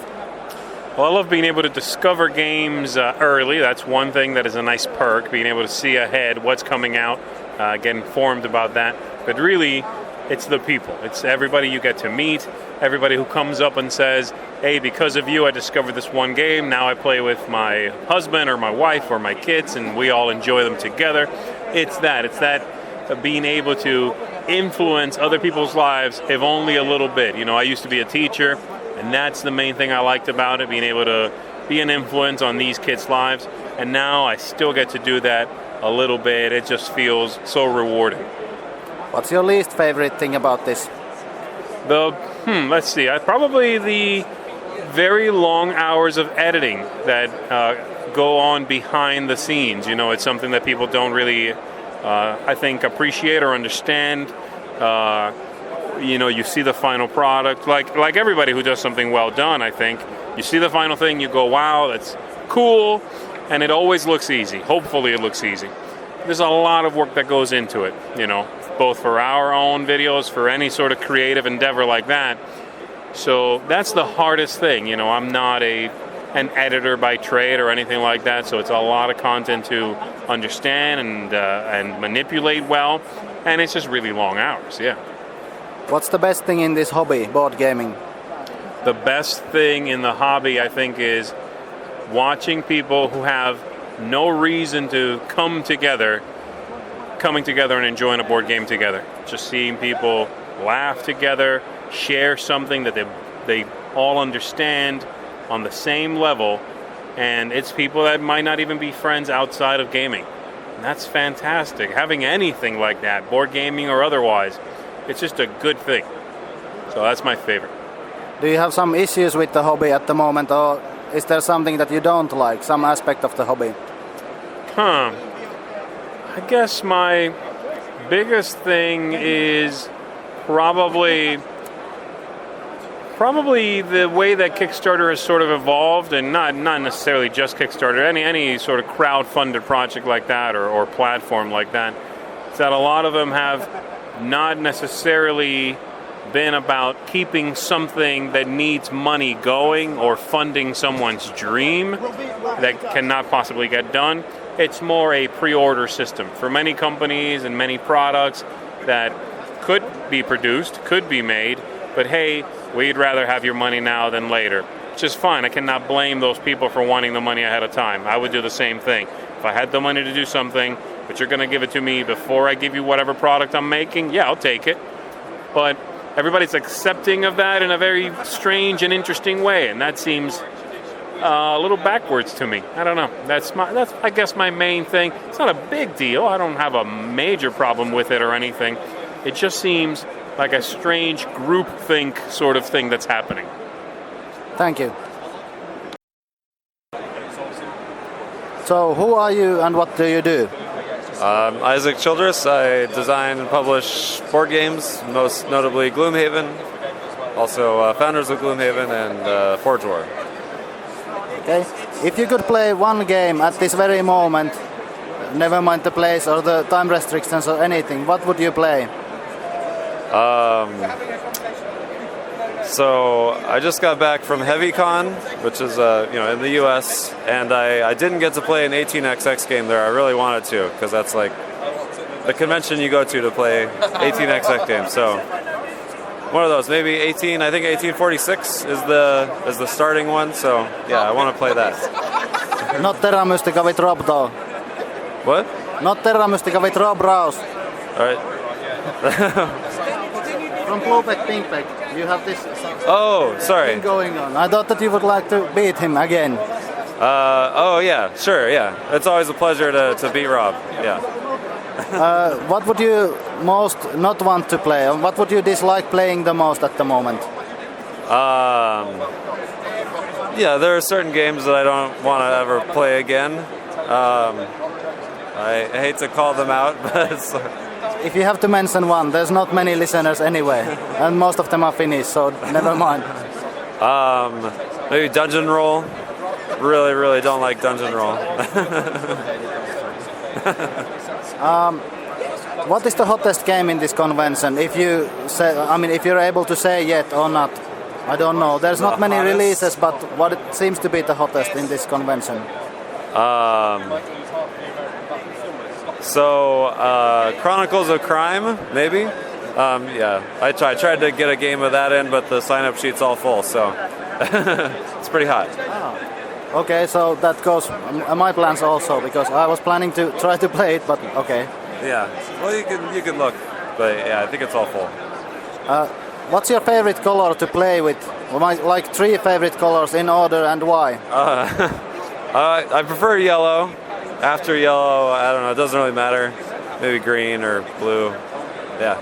S4: Well, I love being able to discover games early. That's one thing that is a nice perk, being able to see ahead what's coming out, get informed about that. But really, it's the people. It's everybody you get to meet, everybody who comes up and says, hey, because of you, I discovered this one game. Now I play with my husband or my wife or my kids, and we all enjoy them together. It's that being able to influence other people's lives, if only a little bit. You know, I used to be a teacher, and that's the main thing I liked about it, being able to be an influence on these kids' lives. And now I still get to do that a little bit. It just feels so rewarding.
S1: What's your least favorite thing about this?
S4: Let's see. Probably the very long hours of editing that go on behind the scenes. You know, it's something that people don't really, I think, appreciate or understand. You know, you see the final product, like everybody who does something well done, I think. You see the final thing, you go, wow, that's cool, and it always looks easy. Hopefully it looks easy. There's a lot of work that goes into it, you know, both for our own videos, for any sort of creative endeavor like that. So that's the hardest thing, you know. I'm not an editor by trade or anything like that, so it's a lot of content to understand and manipulate well, and it's just really long hours, yeah.
S1: What's the best thing in this hobby, board gaming?
S4: The best thing in the hobby, I think, is watching people who have no reason to coming together and enjoying a board game together. Just seeing people laugh together, share something that they all understand on the same level, and it's people that might not even be friends outside of gaming. And that's fantastic. Having anything like that, board gaming or otherwise, it's just a good thing. So that's my favorite.
S1: Do you have some issues with the hobby at the moment, or is there something that you don't like, some aspect of the hobby?
S4: I guess my biggest thing is probably the way that Kickstarter has sort of evolved, and not necessarily just Kickstarter, any sort of crowd-funded project like that or platform like that, is that a lot of them have not necessarily been about keeping something that needs money going or funding someone's dream that cannot possibly get done. It's more a pre-order system for many companies and many products that could be produced, could be made, but hey, we'd rather have your money now than later. Which is fine. I cannot blame those people for wanting the money ahead of time. I would do the same thing. If I had the money to do something, but you're going to give it to me before I give you whatever product I'm making, yeah, I'll take it. But everybody's accepting of that in a very strange and interesting way, and that seems a little backwards to me. I don't know. That's I guess my main thing. It's not a big deal. I don't have a major problem with it or anything. It just seems like a strange groupthink sort of thing that's happening.
S1: Thank you. So, who are you and what do you do?
S5: Isaac Childres. I design and publish board games, most notably Gloomhaven, also founders of Gloomhaven and Forge War.
S1: Okay. If you could play one game at this very moment, never mind the place or the time restrictions or anything, what would you play?
S5: So I just got back from HeavyCon, which is in the U.S., and I didn't get to play an 18xx game there. I really wanted to, because that's like the convention you go to play 18xx games. So one of those, maybe 18. I think 1846 is the starting one. So yeah, I want to play that.
S1: Not Terra Mystica with Rob though.
S5: What?
S1: Not Terra Mystica with Rob Rouse.
S5: All right.
S1: From Blowback Pinkback, you have this
S5: sorry.
S1: thing going on. I thought that you would like to beat him again.
S5: Yeah, sure, yeah. It's always a pleasure to beat Rob, yeah.
S1: What would you most not want to play? Or what would you dislike playing the most at the moment?
S5: Yeah, there are certain games that I don't want to ever play again. I hate to call them out, but it's...
S1: If you have to mention one, there's not many listeners anyway, and most of them are Finnish, so never mind.
S5: Maybe Dungeon Roll. Really, really don't like Dungeon Roll.
S1: What is the hottest game in this convention? If you're able to say yet or not, I don't know. There's not many releases, but what it seems to be the hottest in this convention?
S5: Chronicles of Crime, maybe? Yeah, I tried to get a game of that in, but the sign-up sheet's all full, so it's pretty hot.
S1: Oh. Okay, so that goes my plans also, because I was planning to try to play it, but okay.
S5: Yeah. Well, you can look, but yeah, I think it's all full.
S1: What's your favorite color to play with? Like 3 favorite colors in order and why?
S5: I prefer yellow. After yellow, I don't know. It doesn't really matter. Maybe green or blue. Yeah.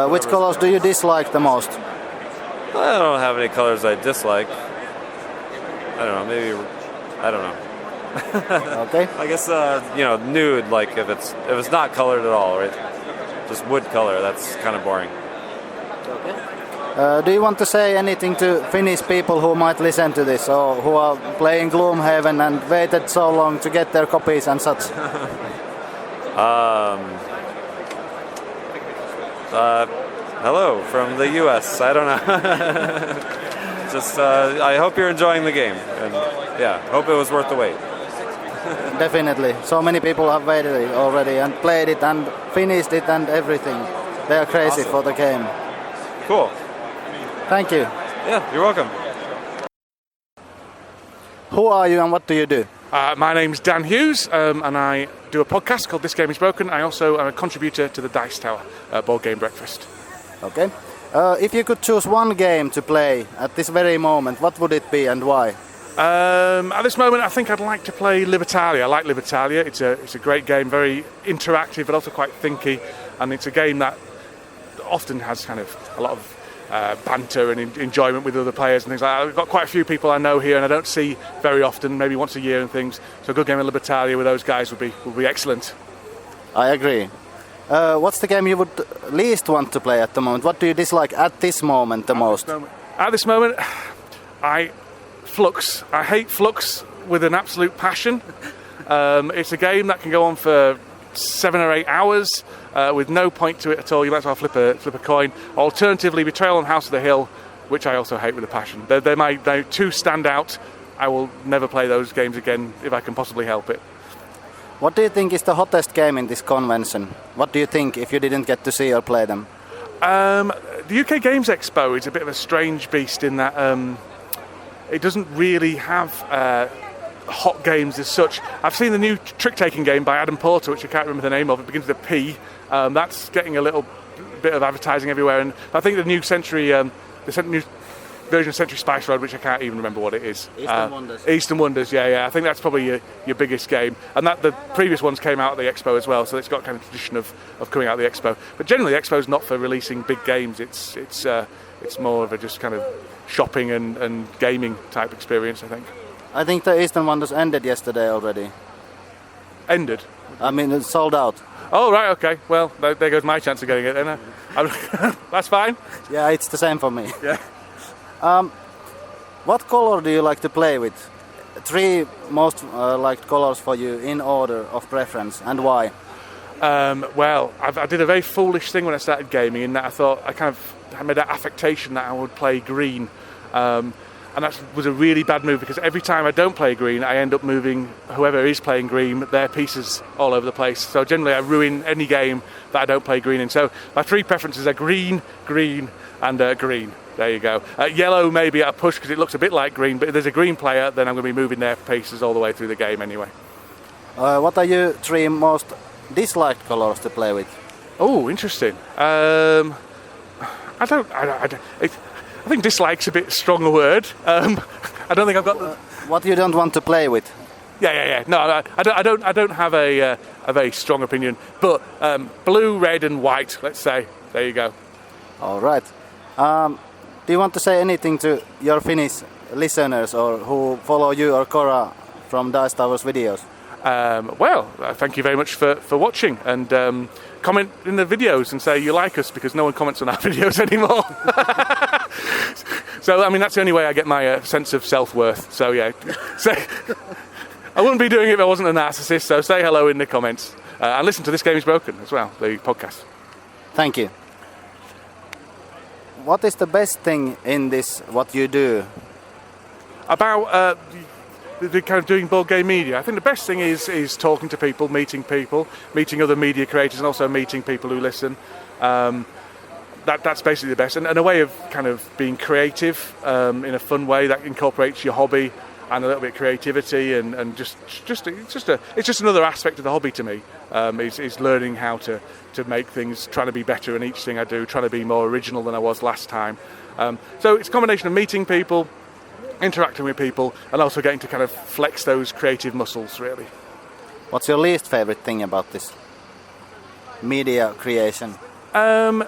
S1: Which colors do you dislike the most?
S5: I don't have any colors I dislike. I don't know. Maybe I don't know.
S1: Okay.
S5: I guess nude. Like if it's not colored at all, right? Just wood color. That's kind of boring.
S1: Do you want to say anything to Finnish people who might listen to this or who are playing Gloomhaven and waited so long to get their copies and such?
S5: Hello from the US. I don't know. Just I hope you're enjoying the game, and yeah, hope it was worth the wait.
S1: Definitely. So many people have waited it already and played it and finished it and everything. They are crazy for the game.
S5: Cool.
S1: Thank you.
S5: Yeah, you're welcome.
S1: Who are you and what do you do?
S6: My name's Dan Hughes, and I do a podcast called This Game Is Broken. I also am a contributor to the Dice Tower Board Game Breakfast.
S1: Okay. If you could choose one game to play at this very moment, what would it be and why?
S6: At this moment, I think I'd like to play Libertalia. I like Libertalia. It's a great game, very interactive, but also quite thinky, and it's a game that often has kind of a lot of banter and enjoyment with other players and things like that. I've got quite a few people I know here and I don't see very often, maybe once a year and things. So a good game of Libertalia with those guys would be excellent.
S1: I agree. What's the game you would least want to play at the moment? What do you dislike at this moment the most?
S6: At this moment, I hate Flux with an absolute passion. It's a game that can go on for 7 or 8 hours with no point to it at all. You might as well flip a coin. Alternatively, Betrayal on House of the Hill, which I also hate with a passion. They're two stand out. I will never play those games again if I can possibly help it.
S1: What do you think is the hottest game in this convention? What do you think if you didn't get to see or play them?
S6: The UK Games Expo is a bit of a strange beast in that it doesn't really have hot games as such. I've seen the new trick-taking game by Adam Porter, which I can't remember the name of. It begins with a P. That's getting a little bit of advertising everywhere. And I think the new new version of Century Spice Road, which I can't even remember what it is. Eastern Wonders, yeah. I think that's probably your biggest game. And that the previous ones came out at the Expo as well, so it's got kind of tradition of coming out at the Expo. But generally, the Expo's not for releasing big games. It's more of a just kind of shopping and gaming type experience, I think.
S1: I think the Eastern Wonders ended yesterday already.
S6: Ended?
S1: I mean, it's sold out.
S6: Oh, right, okay. Well, there goes my chance of getting it then. That's fine.
S1: Yeah, it's the same for me.
S6: Yeah.
S1: What color do you like to play with? 3 most liked colors for you in order of preference, and why?
S6: Well, I did a very foolish thing when I started gaming in that I thought I made that affectation that I would play green. And that was a really bad move because every time I don't play green, I end up moving whoever is playing green, their pieces all over the place. So generally I ruin any game that I don't play green in. So my 3 preferences are green, green, and green. There you go. Yellow maybe at a push because it looks a bit like green, but if there's a green player, then I'm going to be moving their pieces all the way through the game anyway.
S1: What are your 3 most disliked colors to play with?
S6: Oh, interesting. I think dislike's a bit strong a word. I don't think I've got the...
S1: What you don't want to play with?
S6: Yeah. No, I don't have a very strong opinion. But blue, red, and white. Let's say. There you go.
S1: All right. Do you want to say anything to your Finnish listeners or who follow you or Cora from Dice Tower's videos?
S6: Thank you very much for watching and comment in the videos and say you like us because no one comments on our videos anymore. So, I mean, that's the only way I get my sense of self-worth. So, yeah. I wouldn't be doing it if I wasn't a narcissist, so say hello in the comments. And listen to This Game Is Broken as well, the podcast.
S1: Thank you. What is the best thing in this, what you do?
S6: About the kind of doing board game media. I think the best thing is talking to people, meeting other media creators, and also meeting people who listen. That's basically the best, and a way of kind of being creative in a fun way that incorporates your hobby. and a little bit of creativity, and it's just another aspect of the hobby to me. Is learning how to make things, trying to be better in each thing I do, trying to be more original than I was last time. So it's a combination of meeting people, interacting with people, and also getting to kind of flex those creative muscles, really.
S1: What's your least favorite thing about this media creation?
S6: The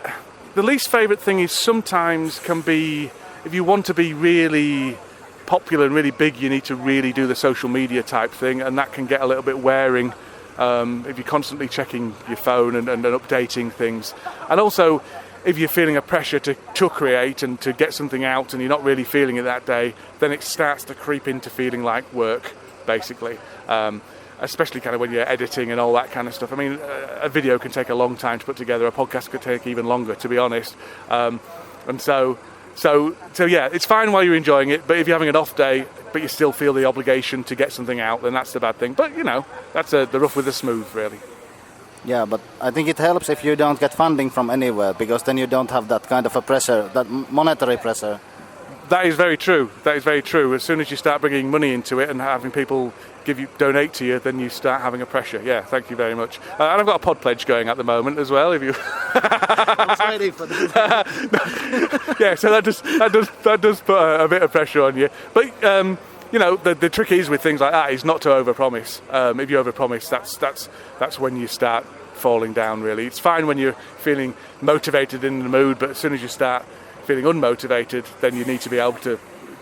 S6: least favorite thing is sometimes can be, if you want to be really popular and really big, you need to really do the social media type thing, and that can get a little bit wearing if you're constantly checking your phone and updating things. And also, if you're feeling a pressure to create and to get something out and you're not really feeling it that day, then it starts to creep into feeling like work, basically. Especially kind of when you're editing and all that kind of stuff. I mean, a video can take a long time to put together. A podcast could take even longer, to be honest. And so yeah, it's fine while you're enjoying it, but if you're having an off day, but you still feel the obligation to get something out, then that's the bad thing. But, that's the rough with the smooth, really.
S1: Yeah, but I think it helps if you don't get funding from anywhere, because then you don't have that kind of a pressure, that monetary pressure.
S6: That is very true. As soon as you start bringing money into it and having people donate to you, then you start having a pressure. Yeah, thank you very much. And I've got a pod pledge going at the moment as well. If you,
S1: I was waiting for this.
S6: Yeah, so that does put a bit of pressure on you. But the trick is with things like that is not to overpromise. If you overpromise, that's when you start falling down. Really, it's fine when you're feeling motivated and in the mood, but as soon as you start feeling unmotivated, then you need to be able to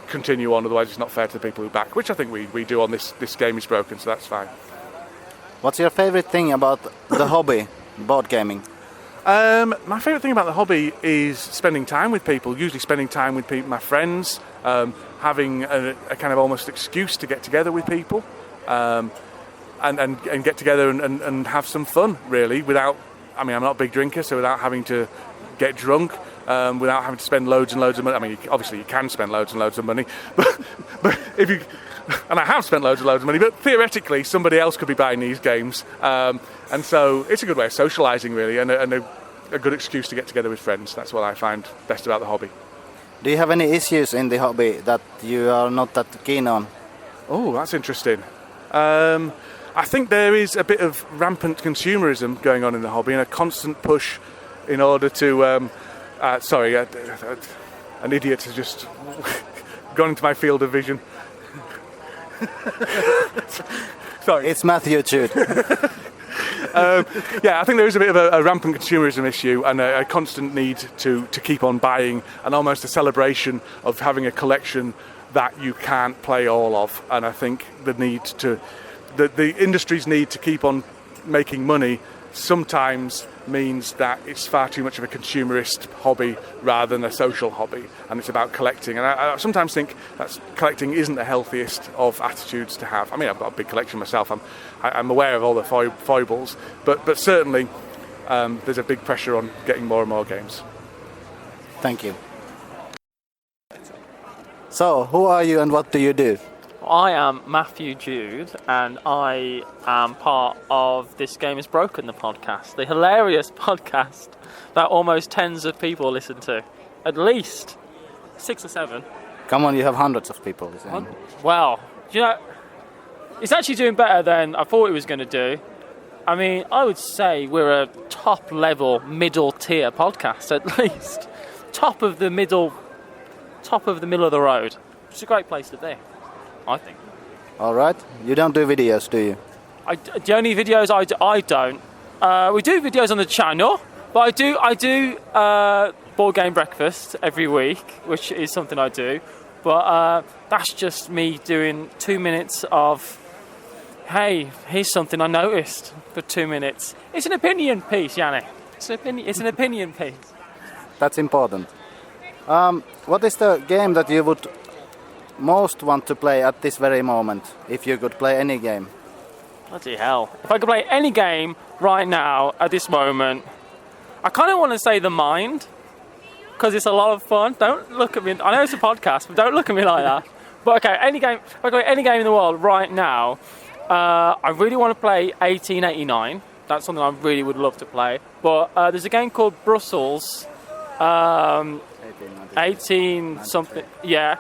S6: continue on, otherwise it's not fair to the people who back, which I think we do on this Game is Broken, so that's fine.
S1: What's your favourite thing about the hobby, board gaming?
S6: My favourite thing about the hobby is spending time with people, usually spending time with my friends, having a kind of almost excuse to get together with people, and get together and have some fun, really, I'm not a big drinker, so without having to get drunk, without having to spend loads and loads of money. I mean, obviously you can spend loads and loads of money, but if you, and I have spent loads and loads of money, but theoretically somebody else could be buying these games, and so it's a good way of socialising, really, and a good excuse to get together with friends. That's what I find best about the hobby.
S1: Do you have any issues in the hobby that you are not that keen on?
S6: Oh, that's interesting. I think there is a bit of rampant consumerism going on in the hobby and a constant push in order to... an idiot has just gone into my field of vision. Sorry.
S1: It's Matthew, Jude.
S6: I think there is a bit of a rampant consumerism issue and a constant need to keep on buying, and almost a celebration of having a collection that you can't play all of. And I think the industry's need to keep on making money sometimes means that it's far too much of a consumerist hobby rather than a social hobby, and it's about collecting. And I sometimes think that collecting isn't the healthiest of attitudes to have. I mean, I've got a big collection myself. I'm aware of all the foibles, but certainly there's a big pressure on getting more and more games.
S1: Thank you. So, who are you and what do you do?
S7: I am Matthew Jude, and I am part of This Game is Broken, the podcast, the hilarious podcast that almost tens of people listen to. At least 6 or 7.
S1: Come on, you have hundreds of people listening.
S7: Well, it's actually doing better than I thought it was going to do. I mean, I would say we're a top-level, middle-tier podcast, at least. Top of the middle of the road. It's a great place to be, I think.
S1: All right. You don't do videos, do you?
S7: The only videos I don't. We do videos on the channel, but I do board game breakfast every week, which is something I do. But that's just me doing 2 minutes of, hey, here's something I noticed for 2 minutes. It's an opinion piece, Yanni. It's an opinion piece.
S1: That's important. What is the game that you would most want to play at this very moment, if you could play any game?
S7: Bloody hell. If I could play any game right now, at this moment, I kind of want to say The Mind, because it's a lot of fun. Don't look at me. I know it's a podcast, but don't look at me like that. But okay, if I could play any game in the world right now, I really want to play 1889. That's something I really would love to play. But there's a game called Brussels, 18 something. Yeah.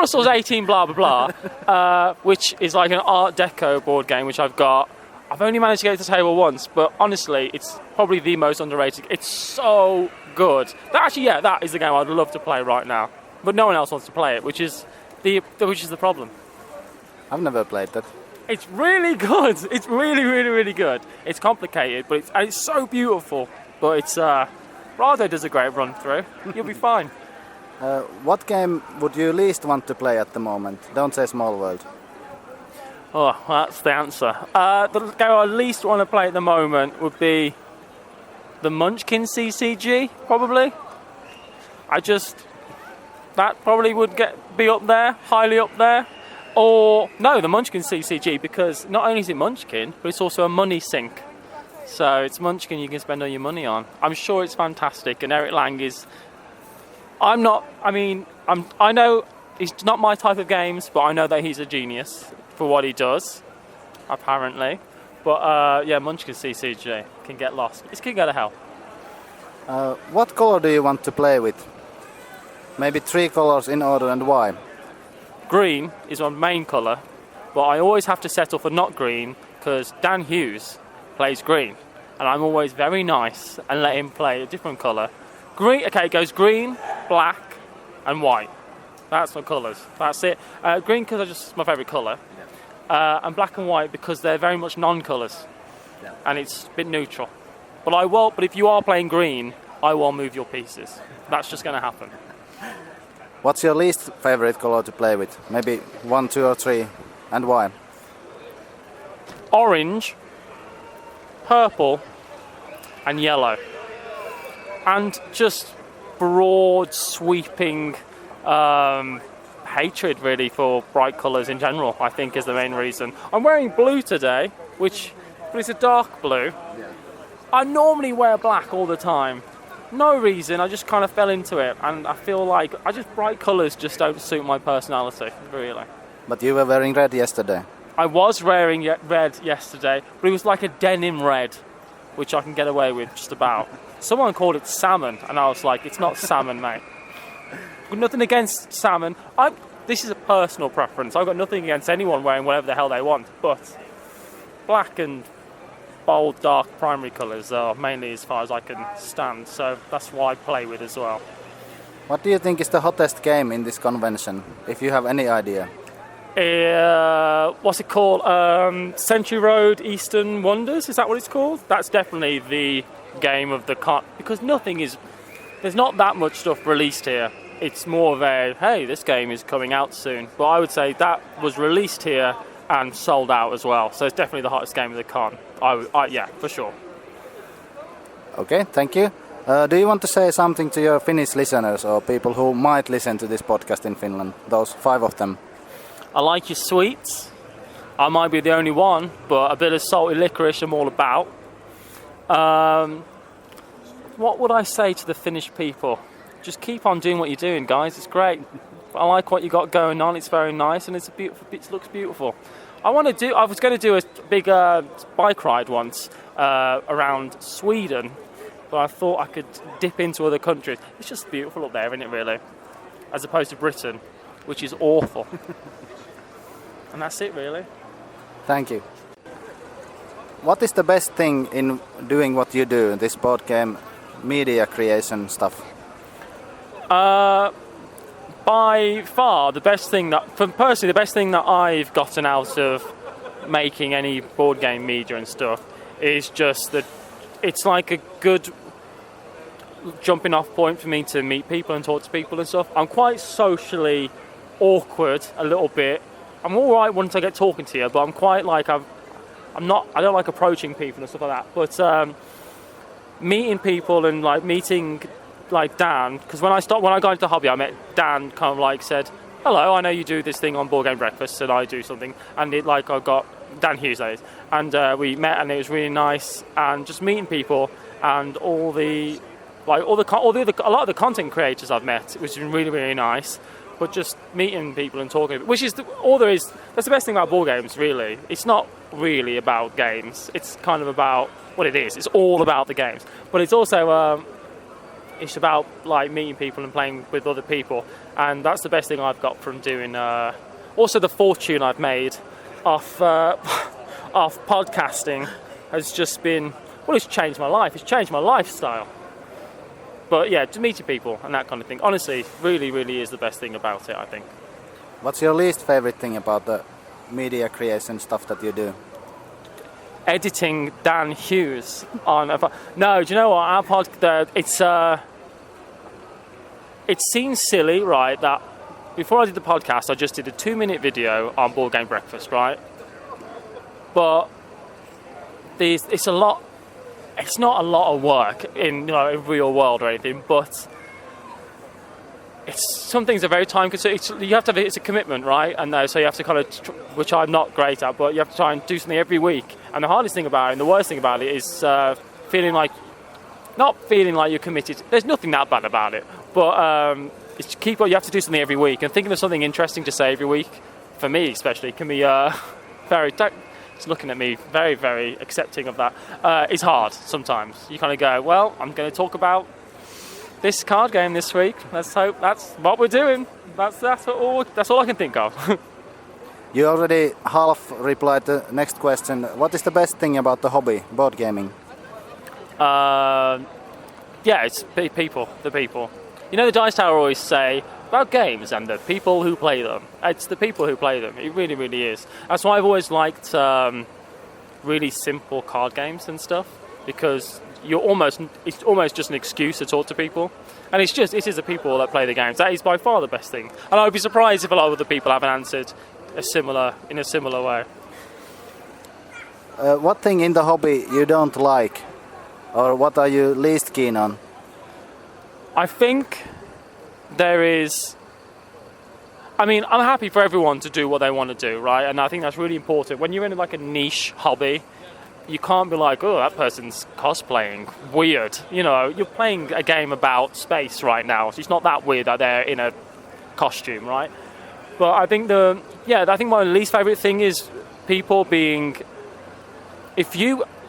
S7: Brussels 18 blah blah blah, which is like an Art Deco board game, which I've got. I've only managed to get to the table once, but honestly, it's probably the most underrated. It's so good. That is the game I'd love to play right now, but no one else wants to play it, which is the problem.
S1: I've never played that.
S7: It's really good. It's really, really, really good. It's complicated, but it's so beautiful. But it's Rado does a great run through. You'll be fine.
S1: What game would you least want to play at the moment? Don't say Small World.
S7: Oh, that's the answer. The game I least want to play at the moment would be the Munchkin CCG, probably. That probably would be up there, highly up there. Or, no, the Munchkin CCG, because not only is it Munchkin, but it's also a money sink. So it's Munchkin you can spend all your money on. I'm sure it's fantastic, and Eric Lang is... I know it's not my type of games, but I know that he's a genius for what he does, apparently. But, Munchkin CCG can get lost. It can go to hell.
S1: What color do you want to play with? Maybe 3 colors in order, and why?
S7: Green is my main colour, but I always have to settle for not green because Dan Hughes plays green, and I'm always very nice and let him play a different colour. Green, okay, it goes green, black, and white. That's my colours. That's it. Green because it's my favourite colour, and black and white because they're very much non-colours, and it's a bit neutral. But if you are playing green, I will move your pieces. That's just going to happen.
S1: What's your least favorite color to play with? Maybe 1, 2 or 3, and why?
S7: Orange, purple, and yellow. And just broad, sweeping hatred, really, for bright colours in general, I think, is the main reason. I'm wearing blue today, but it's a dark blue. I normally wear black all the time. No reason, I just kind of fell into it, and I feel like bright colours just don't suit my personality, really.
S1: But you were wearing red yesterday.
S7: I was wearing red yesterday, but it was like a denim red, which I can get away with just about. Someone called it salmon, and I was like, it's not salmon, mate. Got nothing against salmon. This is a personal preference. I've got nothing against anyone wearing whatever the hell they want, but black and bold, dark primary colours are mainly as far as I can stand, so that's what I play with as well.
S1: What do you think is the hottest game in this convention, if you have any idea?
S7: What's it called? Century Road Eastern Wonders, is that what it's called? That's definitely the game of the con, because there's not that much stuff released here. It's more of a, hey, this game is coming out soon. But I would say that was released here and sold out as well. So it's definitely the hottest game of the con. Yeah, for sure.
S1: Okay, thank you. Do you want to say something to your Finnish listeners or people who might listen to this podcast in Finland? Those 5 of them.
S7: I like your sweets. I might be the only one, but a bit of salty licorice I'm all about. What would I say to the Finnish people? Just keep on doing what you're doing, guys. It's great. I like what you got going on. It's very nice, and it looks beautiful. I was going to do a big bike ride once around Sweden, but I thought I could dip into other countries. It's just beautiful up there, isn't it, really? As opposed to Britain, which is awful. And that's it, really.
S1: Thank you. What is the best thing in doing what you do, this board game media creation stuff?
S7: By far, the best thing that I've gotten out of making any board game media and stuff is just that it's like a good jumping off point for me to meet people and talk to people and stuff. I'm quite socially awkward a little bit. I'm all right once I get talking to you, but I'm quite like I don't like approaching people and stuff like that. But meeting people and like meeting like Dan, because when I got into the hobby, I met Dan. Kind of like said, "Hello, I know you do this thing on Board Game Breakfast, and I do something." And I got Dan Hughes, that is, and we met, and it was really nice. And just meeting people and a lot of the content creators I've met, which has been really, really nice. But just meeting people and talking, which is all there is. That's the best thing about board games, really. It's not really about games. It's kind of about what it is. It's all about the games. But it's also It's about like meeting people and playing with other people, and that's the best thing I've got from doing. Also, the fortune I've made off off podcasting has just been, well, it's changed my life. It's changed my lifestyle. But yeah, to meeting people and that kind of thing, honestly, really, really is the best thing about it, I think.
S1: What's your least favorite thing about the media creation stuff that you do?
S7: Editing Dan Hughes on no, do you know what, our it seems silly, right, that before I did the podcast I just did a 2-minute video on Board Game Breakfast, right? But it's not a lot of work in real world or anything, but some things are very time consuming. It's a commitment, right? And so you have to kind of, which I'm not great at, but you have to try and do something every week. And the hardest thing about it, and the worst thing about it, is not feeling like you're committed. There's nothing that bad about it, but you have to do something every week, and thinking of something interesting to say every week, for me especially, can be very. It's looking at me very, very accepting of that. It's hard sometimes. You kind of go, well, I'm going to talk about this card game this week. Let's hope that's what we're doing. That's all I can think of.
S1: You already half replied the next question. What is the best thing about the hobby, board gaming?
S7: It's the people. The Dice Tower always say about games and the people who play them. It's the people who play them. It really, really is. That's why I've always liked really simple card games and stuff, because it's almost just an excuse to talk to people, and it is the people that play the games. That is by far the best thing, and I would be surprised if a lot of other people haven't answered in a similar way.
S1: What thing in the hobby you don't like, or what are you least keen on?
S7: I think there is. I mean, I'm happy for everyone to do what they want to do, right? And I think that's really important. When you're in like a niche hobby, you can't be like, oh, that person's cosplaying. Weird. You're playing a game about space right now, so it's not that weird that they're in a costume, right? But I think my least favourite thing is people being.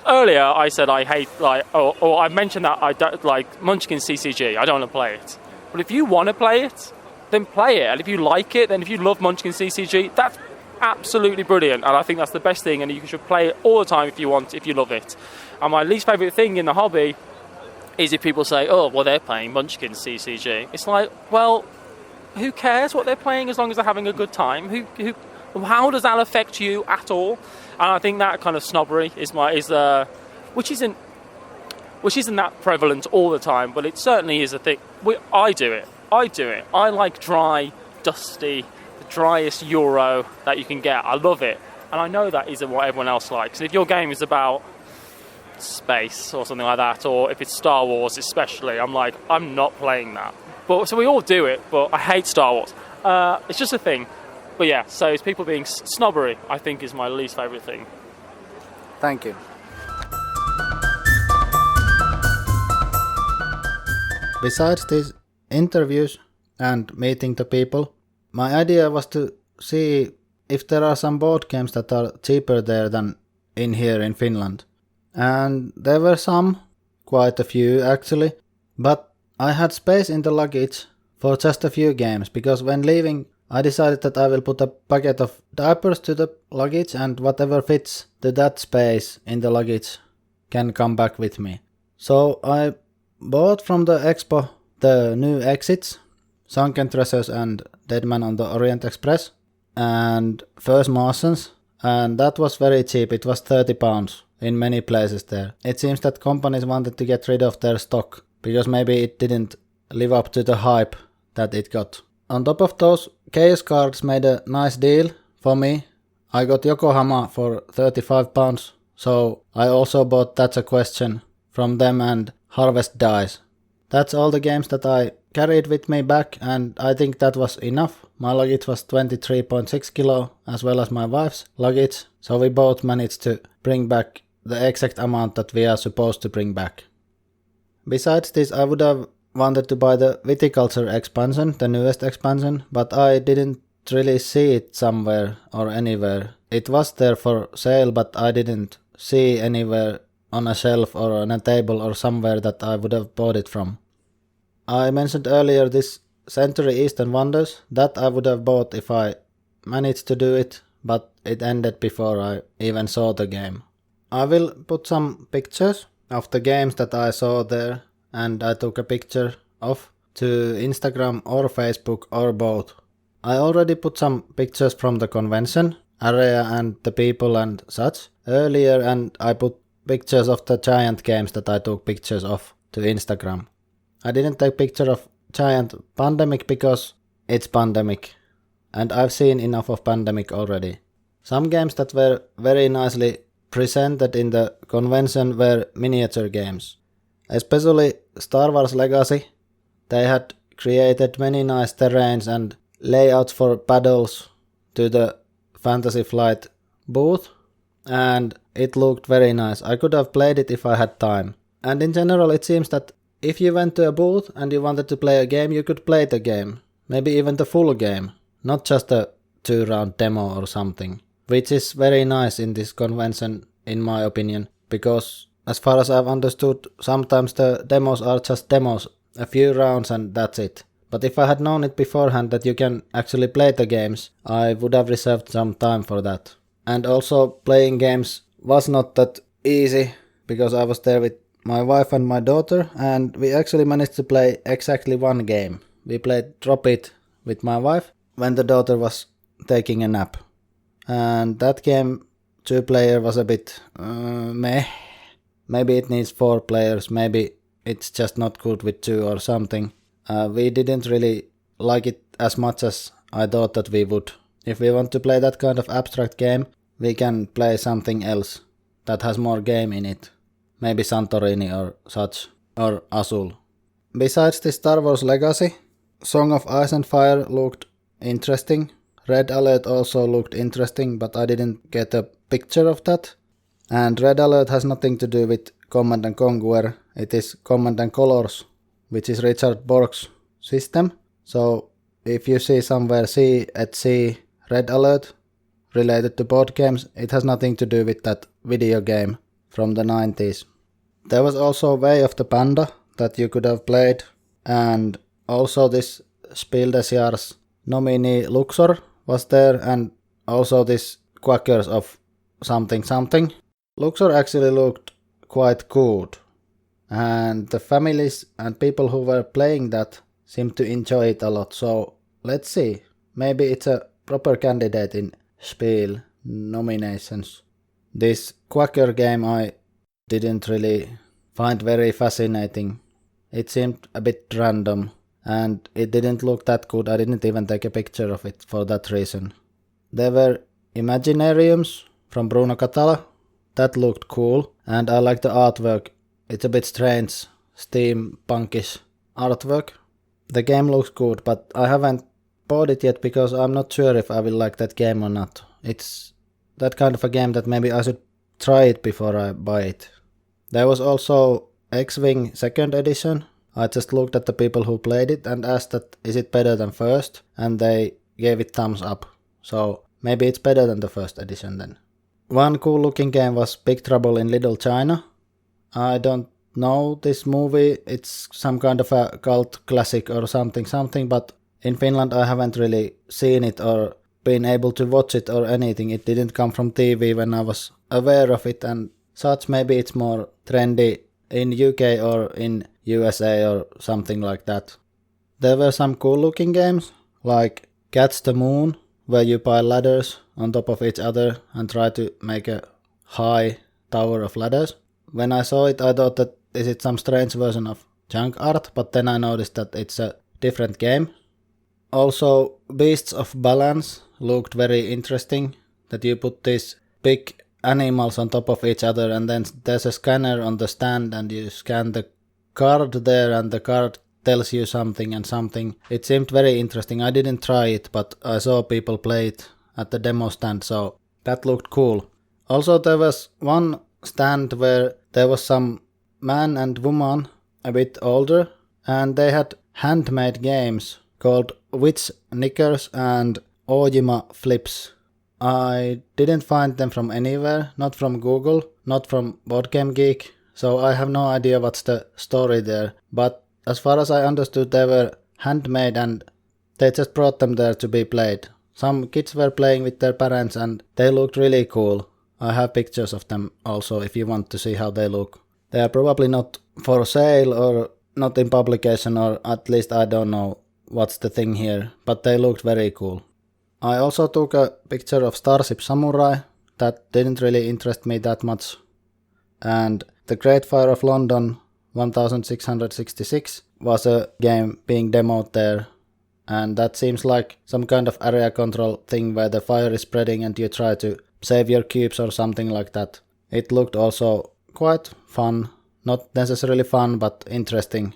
S7: Earlier I said I hate or I mentioned that I don't like Munchkin CCG. I don't want to play it. But if you want to play it, then play it. And if you like it, then if you love Munchkin CCG, that's absolutely brilliant. And I think that's the best thing. And you should play it all the time if you love it. And my least favourite thing in the hobby is if people say, oh, well, they're playing Munchkin CCG. It's like, well, who cares what they're playing as long as they're having a good time? How does that affect you at all? And I think that kind of snobbery which isn't that prevalent all the time, but it certainly is a thing. I do it. I like dry, dusty, the driest Euro that you can get. I love it. And I know that isn't what everyone else likes. And if your game is about space or something like that, or if it's Star Wars especially, I'm like, I'm not playing that. So we all do it, but I hate Star Wars. It's just a thing. But yeah, so it's people being snobbery, I think, is my least favourite thing.
S1: Thank you. Besides these interviews and meeting the people, my idea was to see if there are some board games that are cheaper there than in here in Finland. And there were some, quite a few actually, but I had space in the luggage for just a few games, because when leaving I decided that I will put a packet of diapers to the luggage, and whatever fits to that space in the luggage can come back with me. So I bought from the expo the new exits, Sunken Treasures and Dead Man on the Orient Express, and First Martians, and that was very cheap. It was £30 in many places there. It seems that companies wanted to get rid of their stock, because maybe it didn't live up to the hype that it got. On top of those, Chaos Cards made a nice deal for me. I got Yokohama for £35, so I also bought That's a Question from them and Harvest Dice. That's all the games that I carried with me back, and I think that was enough. My luggage was 23.6 kilo, as well as my wife's luggage, so we both managed to bring back the exact amount that we are supposed to bring back. Besides this, I would have wanted to buy the Viticulture expansion, the newest expansion, but I didn't really see it somewhere or anywhere. It was there for sale, but I didn't see anywhere on a shelf or on a table or somewhere that I would have bought it from. I mentioned earlier this Century Eastern Wonders, that I would have bought if I managed to do it, but it ended before I even saw the game. I will put some pictures of the games that I saw there and I took a picture of to Instagram or Facebook or both. I already put some pictures from the convention area and the people and such earlier, and I put pictures of the giant games that I took pictures of to Instagram. I didn't take picture of giant Pandemic because it's Pandemic and I've seen enough of Pandemic already. Some games that were very nicely presented in the convention were miniature games. Especially Star Wars Legacy. They had created many nice terrains and layouts for battles to the Fantasy Flight booth, and it looked very nice. I could have played it if I had time. And in general it seems that if you went to a booth and you wanted to play a game, you could play the game. Maybe even the full game, not just a 2-round demo or something. Which is very nice in this convention in my opinion, because as far as I've understood, sometimes the demos are just demos, a few rounds and that's it. But if I had known it beforehand that you can actually play the games, I would have reserved some time for that. And also playing games was not that easy, because I was there with my wife and my daughter, and we actually managed to play exactly one game. We played Drop It with my wife when the daughter was taking a nap. And that game, 2-player, was a bit meh. Maybe it needs 4 players, maybe it's just not good with 2 or something. We didn't really like it as much as I thought that we would. If we want to play that kind of abstract game, we can play something else that has more game in it. Maybe Santorini or such, or Azul. Besides the Star Wars Legacy, Song of Ice and Fire looked interesting. Red Alert also looked interesting, but I didn't get a picture of that. And Red Alert has nothing to do with Command & Conquer, it is Command & Colors, which is Richard Bork's system. So if you see somewhere C at C Red Alert related to board games, it has nothing to do with that video game from the 90s. There was also Way of the Panda that you could have played, and also this Spiel des Jahres nominee Luxor was there, and also this Quackers of something something. Luxor actually looked quite good, and the families and people who were playing that seemed to enjoy it a lot, so let's see. Maybe it's a proper candidate in Spiel nominations. This Quacker game I didn't really find very fascinating. It seemed a bit random and it didn't look that good. I didn't even take a picture of it for that reason. There were Imaginariums from Bruno Catala. That looked cool and I like the artwork. It's a bit strange, steampunkish artwork. The game looks good, but I haven't bought it yet because I'm not sure if I will like that game or not. It's that kind of a game that maybe I should try it before I buy it. There was also X-Wing 2nd edition. I just looked at the people who played it and asked that is it better than first, and they gave it thumbs up. So maybe it's better than the first edition then. One cool looking game was Big Trouble in Little China. I don't know this movie, it's some kind of a cult classic or something, but in Finland I haven't really seen it or been able to watch it or anything. It didn't come from TV when I was aware of it and such. Maybe it's more trendy in UK or in USA or something like that. There were some cool looking games like Catch the Moon, where you pile ladders on top of each other and try to make a high tower of ladders. When I saw it I thought that is it some strange version of junk art, but then I noticed that it's a different game. Also Beasts of Balance looked very interesting, that you put these big animals on top of each other and then there's a scanner on the stand and you scan the card there and the card tells you something and something. It seemed very interesting. I didn't try it, but I saw people play it at the demo stand, so that looked cool. Also there was one stand where there was some man and woman a bit older and they had handmade games called Witch Knickers and Ojima Flips. I didn't find them from anywhere, not from Google, not from Board Game Geek, so I have no idea what's the story there, but as far as I understood, they were handmade and they just brought them there to be played. Some kids were playing with their parents and they looked really cool. I have pictures of them also if you want to see how they look. They are probably not for sale or not in publication, or at least I don't know what's the thing here, but they looked very cool. I also took a picture of Starship Samurai. That didn't really interest me that much. And the Great Fire of London 1666 was a game being demoed there, and that seems like some kind of area control thing where the fire is spreading and you try to save your cubes or something like that. It looked also quite fun, not necessarily fun but interesting.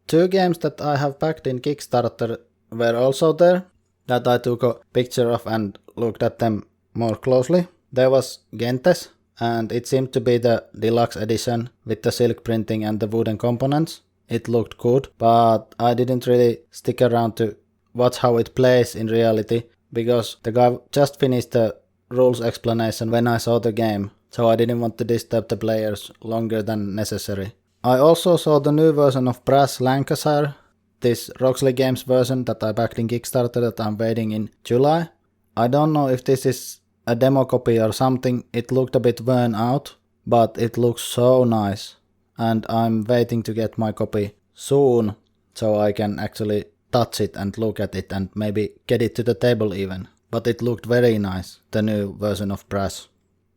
S1: 2 games that I have backed in Kickstarter were also there, that I took a picture of and looked at them more closely. There was Gentes, and it seemed to be the deluxe edition with the silk printing and the wooden components. It looked good, but I didn't really stick around to watch how it plays in reality, because the guy just finished the rules explanation when I saw the game, so I didn't want to disturb the players longer than necessary. I also saw the new version of Brass Lancashire, this Roxley Games version that I backed in Kickstarter that I'm waiting in July. I don't know if this is a demo copy or something. It looked a bit worn out, but it looks so nice, and I'm waiting to get my copy soon so I can actually touch it and look at it and maybe get it to the table even. But it looked very nice, the new version of Brass.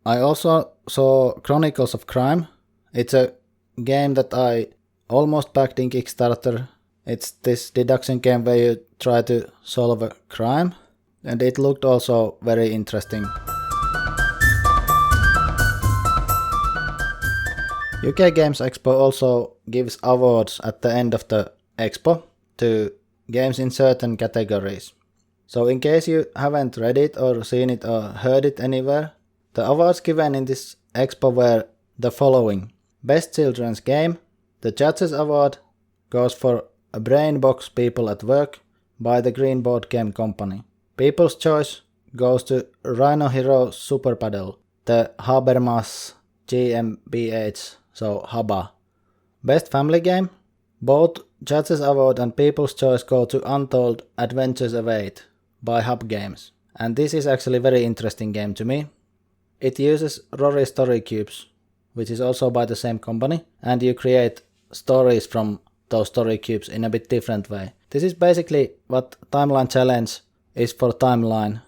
S1: I also saw Chronicles of Crime. It's a game that I almost backed in Kickstarter. It's this deduction game where you try to solve a crime, and it looked also very interesting. UK Games Expo also gives awards at the end of the expo to games in certain categories. So in case you haven't read it or seen it or heard it anywhere, the awards given in this expo were the following. Best Children's Game. The Judges Award goes for A Brain Box People at Work by the Green Board Game Company. People's Choice goes to Rhino Hero Super Paddle, the Habermas GmbH, so HABA. Best Family Game. Both Judges Award and People's Choice go to Untold Adventures Await by Hub Games. And this is actually a very interesting game to me. It uses Rory Story Cubes, which is also by the same company, and you create stories from those story cubes in a bit different way. This is basically what Timeline Challenge is for Timeline.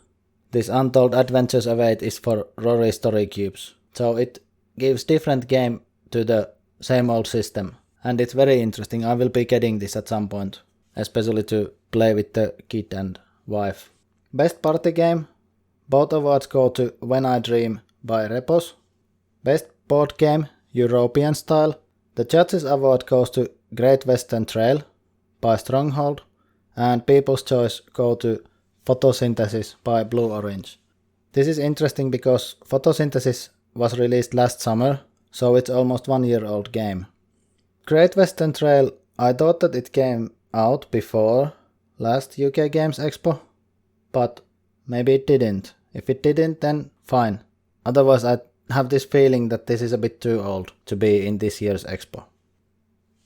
S1: This Untold Adventures Await is for Rory Story Cubes. So it gives different game to the same old system. And it's very interesting. I will be getting this at some point, especially to play with the kid and wife. Best Party Game. Both awards go to When I Dream by Repos. Best Board Game, European Style. The Judges Award goes to Great Western Trail by Stronghold, and People's Choice go to Photosynthesis by Blue Orange. This is interesting because Photosynthesis was released last summer, so it's almost 1 year old game. Great Western Trail, I thought that it came out before last UK Games Expo, but maybe it didn't. If it didn't, then fine. Otherwise I have this feeling that this is a bit too old to be in this year's expo.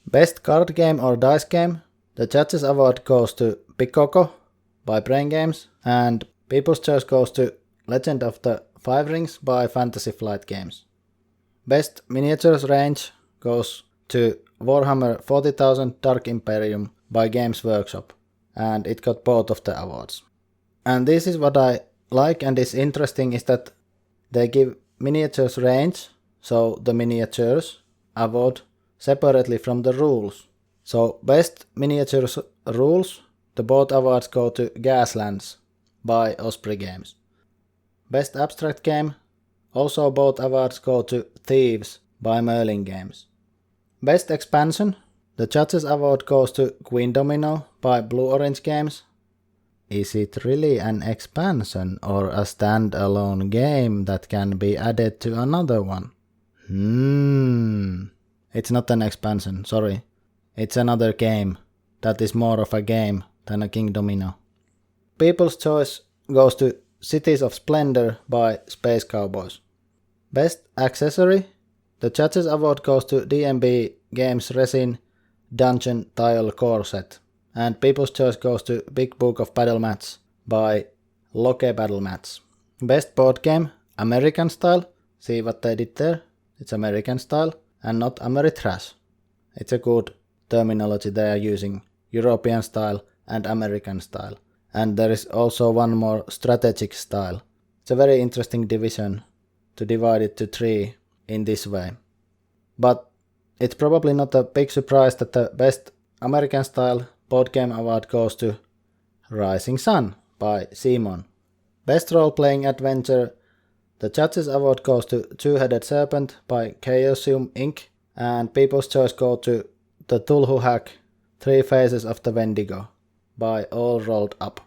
S1: Best Card Game or Dice Game. The Judges Award goes to Pikoko by Brain Games, and People's Choice goes to Legend of the Five Rings by Fantasy Flight Games. Best Miniatures Range goes to Warhammer 40,000 Dark Imperium by Games Workshop, and it got both of the awards. And this is what I like and is interesting, is that they give miniatures range, so the miniatures award, separately from the rules. So best miniatures rules, the both awards go to Gaslands by Osprey Games. Best abstract game, also both awards go to Thieves by Merlin Games. Best expansion, the Judges Award goes to Queen Domino by Blue Orange Games. Is it really an expansion or a standalone game that can be added to another one? It's not an expansion, sorry. It's another game that is more of a game than a King Domino. People's Choice goes to Cities of Splendor by Space Cowboys. Best accessory, the Judges Award goes to D&B Games Resin Dungeon Tile Core Set. And People's Choice goes to Big Book of Battle Mats by Loke Battle Mats. Best board game, American style. See what they did there? It's American style and not Ameritrash. It's a good terminology they are using. European style and American style. And there is also one more strategic style. It's a very interesting division to divide it to 3 in this way. But it's probably not a big surprise that the best American style board game award goes to Rising Sun by Simon. Best role-playing adventure, the Judges Award goes to Two-Headed Serpent by Chaosium Inc. And People's Choice go to the Tulhu hack, Three Faces of the Wendigo by All Rolled Up.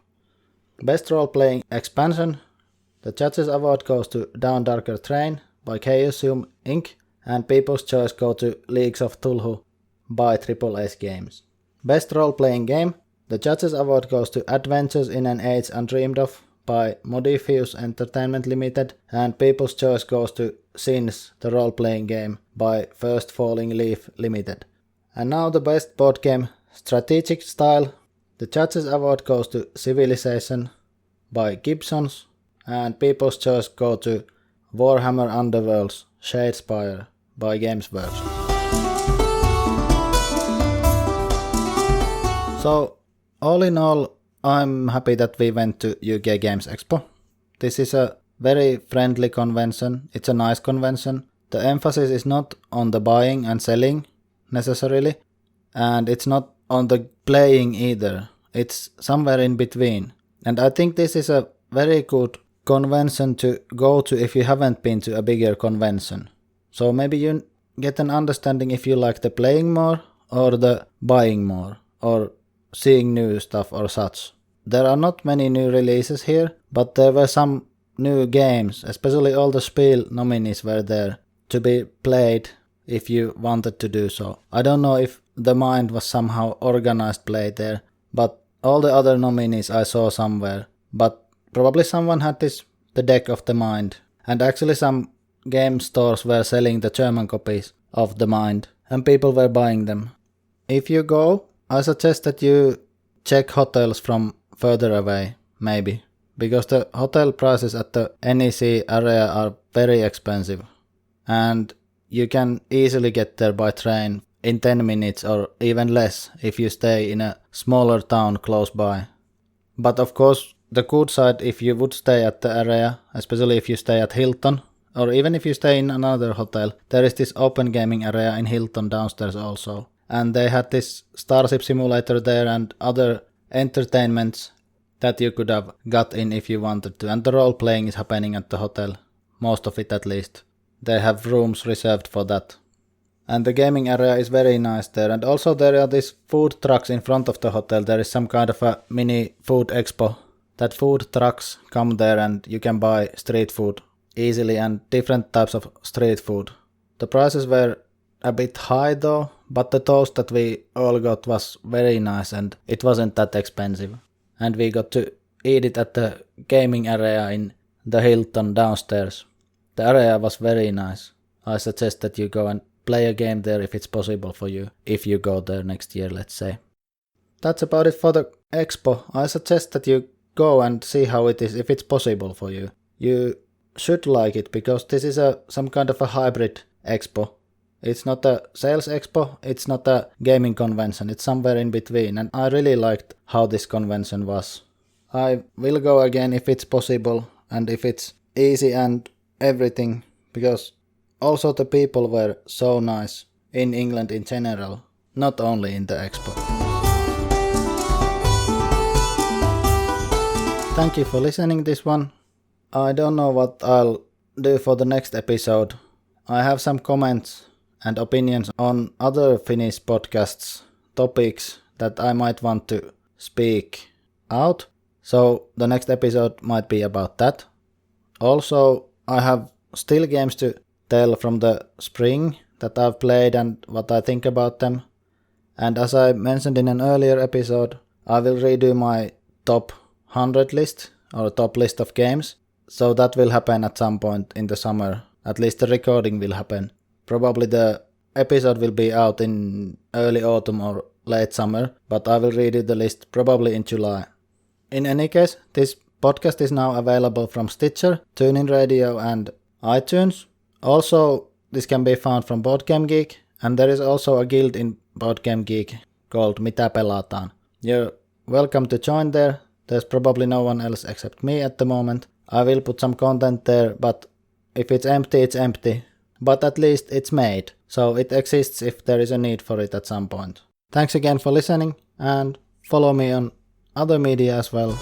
S1: Best role-playing expansion, the Judges Award goes to Down Darker Train by Chaosium Inc. And People's Choice go to Leagues of Tulhu by Triple Ace Games. Best role-playing game, the Judges Award goes to Adventures in an Age Undreamed Of by Modifius Entertainment Limited, and People's Choice goes to Sins, the role-playing game by First Falling Leaf Limited. And now the best board game, strategic style, the Judges Award goes to Civilization by Gibsons, and People's Choice go to Warhammer Underworlds Shadespire by Gamesworks. So, all in all, I'm happy that we went to UK Games Expo. This is a very friendly convention, it's a nice convention. The emphasis is not on the buying and selling necessarily, and it's not on the playing either. It's somewhere in between. And I think this is a very good convention to go to if you haven't been to a bigger convention. So maybe you get an understanding if you like the playing more or the buying more or seeing new stuff or such. There are not many new releases here, but there were some new games, especially all the Spiel nominees were there to be played if you wanted to do so. I don't know if the Mind was somehow organized play there, but all the other nominees I saw somewhere. But probably someone had the deck of the Mind, and actually some game stores were selling the German copies of the Mind, and people were buying them. If you go, I suggest that you check hotels from further away, maybe, because the hotel prices at the NEC area are very expensive, and you can easily get there by train in 10 minutes or even less if you stay in a smaller town close by. But of course, the good side, if you would stay at the area, especially if you stay at Hilton, or even if you stay in another hotel, there is this open gaming area in Hilton downstairs also. And they had this Starship Simulator there and other entertainments that you could have got in if you wanted to. And the role playing is happening at the hotel, most of it at least. They have rooms reserved for that. And the gaming area is very nice there. And also there are these food trucks in front of the hotel. There is some kind of a mini food expo. That food trucks come there and you can buy street food easily and different types of street food. The prices were a bit high though, but the toast that we all got was very nice and it wasn't that expensive. And we got to eat it at the gaming area in the Hilton downstairs. The area was very nice. I suggest that you go and play a game there if it's possible for you, if you go there next year, let's say. That's about it for the expo. I suggest that you go and see how it is, if it's possible for you. You should like it, because this is some kind of a hybrid expo. It's not a sales expo, it's not a gaming convention, it's somewhere in between, and I really liked how this convention was. I will go again if it's possible, and if it's easy and everything, because also the people were so nice in England in general, not only in the expo. Thank you for listening this one. I don't know what I'll do for the next episode. I have some comments and opinions on other Finnish podcasts, topics that I might want to speak out. So the next episode might be about that. Also, I have still games to tell from the spring that I've played and what I think about them. And as I mentioned in an earlier episode, I will redo my top 100 list, or top list of games. So that will happen at some point in the summer. At least the recording will happen. Probably the episode will be out in early autumn or late summer, but I will read you the list probably in July. In any case, this podcast is now available from Stitcher, TuneIn Radio and iTunes. Also, this can be found from Board Game Geek, and there is also a guild in Board Game Geek called Mitä Pelataan. You're welcome to join there. There's probably no one else except me at the moment. I will put some content there, but if it's empty, it's empty. But at least it's made, so it exists if there is a need for it at some point. Thanks again for listening, and follow me on other media as well.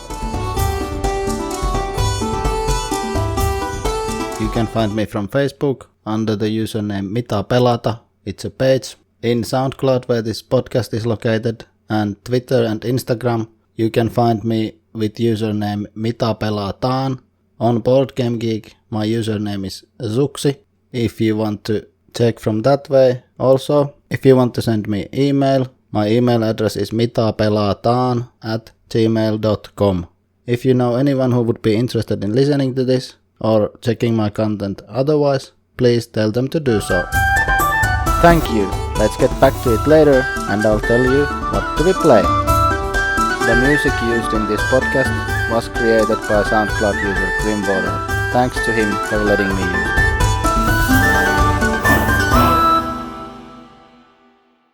S1: You can find me from Facebook under the username Mitä Pelata. It's a page. In SoundCloud where this podcast is located, and Twitter and Instagram. You can find me with username Mitä Pelataan. On Board Game Geek, my username is Zuxi. If you want to check from that way. Also, if you want to send me email, my email address is mitapelataan@gmail.com. If you know anyone who would be interested in listening to this or checking my content otherwise, please tell them to do so. Thank you. Let's get back to it later and I'll tell you what to play. The music used in this podcast was created by SoundCloud user Grimwater. Thanks to him for letting me use it.